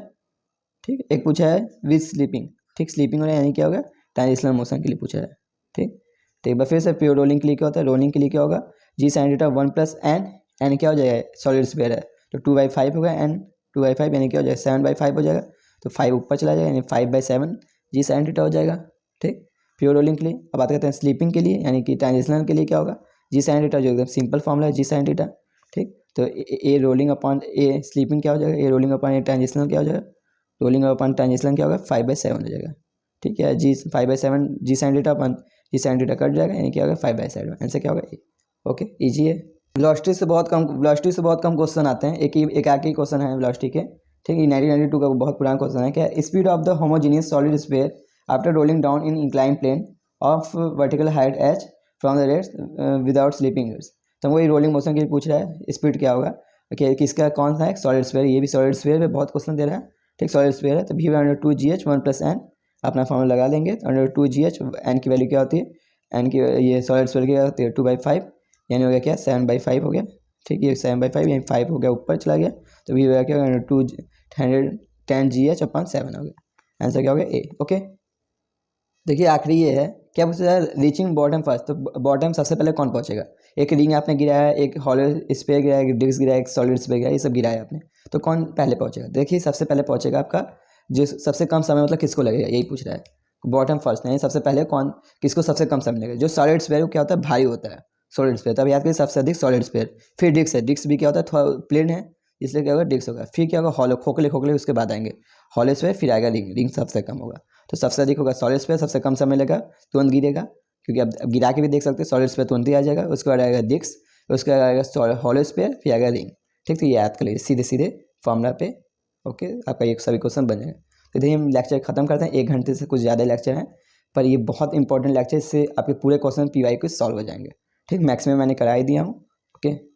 ठीक, एक पूछा है विद स्लीपिंग, ठीक, स्लीपिंग हो रहा है यानी क्या होगा ट्रांजिशनल मोशन के लिए पूछा है, ठीक। तो एक बार फिर से प्योर रोलिंग के लिए क्या होता है, रोलिंग के लिए क्या होगा g sin theta 1 + n, n क्या हो जाएगा सॉलिड स्फीयर है तो 2/5 होगा, n 2/5 यानी क्या हो जाएगा 7/5 हो जाएगा, तो 5 ऊपर चला जाएगा यानी 5/7 g sin थीटा हो जाएगा, ठीक, प्योर रोलिंग के लिए। अब बात करते हैं स्लीपिंग के लिए, यानी कि ट्रांजिशनल के लिए क्या होगा g sin थीटा, जो एकदम सिंपल फॉर्मूला है g sin थीटा, ठीक, तो ए रोलिंग अपॉन ए स्लीपिंग क्या हो जाएगा, ए रोलिंग अपॉन ए ट्रांजिशनल क्या हो जाएगा, रोलिंग अपॉन ट्रांजिशनल क्या होगा 5/7 हो जाएगा, ठीक है, जी 5/7 जी sin थीटा अपन जी sin थीटा कट जाएगा, यानी क्या होगा 5/7, आंसर क्या होगा ए। ओके, इजी है। वेलोसिटी से बहुत कम क्वेश्चन आते हैं, एक आखिरी क्वेश्चन है वेलोसिटी के, ठीक है, 1992 का बहुत पुराना क्वेश्चन है, क्या speed of the homogeneous solid sphere after rolling down in incline plane of vertical height h from the रेट्स विदाउट स्लीपिंग, तो हमको ये रोलिंग मोशन के लिए पूछ रहा है स्पीड क्या होगा, कि किसका कौन सा है सॉलिड स्फीयर, ये भी सॉलिड स्फीयर पे बहुत क्वेश्चन दे रहा है, ठीक, सॉलिड स्फीयर है, तो v √2gh 1 + n, अपना फॉर्मूला लगा देंगे, √2gh n की वैल्यू क्या होती है, n की ये सॉलिड स्फीयर की क्या होती है 2/5, यानी हो गया क्या 7/5 हो गया, ठीक, ये 7/5 यानी 5 हो गया ऊपर चला गया, तो भी हो गया क्या 210gh/7 हो गया, आंसर क्या हो गया ए। ओके, देखिए आखिरी ये है, क्या पूछा जाए रीचिंग बॉटम फर्स्ट, तो बॉटम सबसे पहले कौन पहुंचेगा, एक रिंग आपने गिराया है, एक हॉलो स्फीयर गिराया है, एक डिस्क गिराया है, एक सॉलिड स्फीयर गिराया, ये सब गिराया है आपने, तो कौन पहले पहुंचेगा, देखिए सबसे पहले पहुंचेगा आपका जो सबसे कम समय मतलब किसको लगेगा, यही पूछ रहा है, बॉटम फर्स्ट नहीं, सबसे पहले कौन किसको सबसे कम समय लगेगा, जो सॉलिड स्फीयर क्या होता है भारी होता है सॉलिड स्फीयर, तब याद करिए सबसे अधिक सॉलिड स्फीयर, फिर डिस्क है, डिस्क भी क्या होता है थोड़ा प्लेन है इसलिए क्या होगा डिस्क होगा, फिर क्या होगा हॉलो खोखले उसके बाद आएंगे हॉलो स्फीयर, फिर आएगा रिंग, रिंग सबसे कम होगा, तो सबसे अधिक होगा सॉलिड स्फीयर, सबसे कम समय लेगा, तुरंत गिरेगा, क्योंकि अब गिरा के भी देख सकते हैं सॉलिड स्फीयर तुरंत ही आ जाएगा, उसके बाद आएगा डिस्क, उसके बाद आएगा हॉलो स्फीयर, फिर आएगा रिंग, ठीक, तो ये याद कर लीजिए सीधे फॉर्मूला पे। ओके, आपका ये सभी क्वेश्चन बन जाएगा। तो देखिए हम लेक्चर खत्म करते हैं, 1 घंटे से कुछ ज़्यादा लेक्चर हैं, पर ये बहुत इंपॉर्टेंट लेक्चर, इससे आपके पूरे क्वेश्चन PY के सॉल्व हो जाएंगे, ठीक, मैक्सिमम मैंने करा ही दिया हूँ। ओके।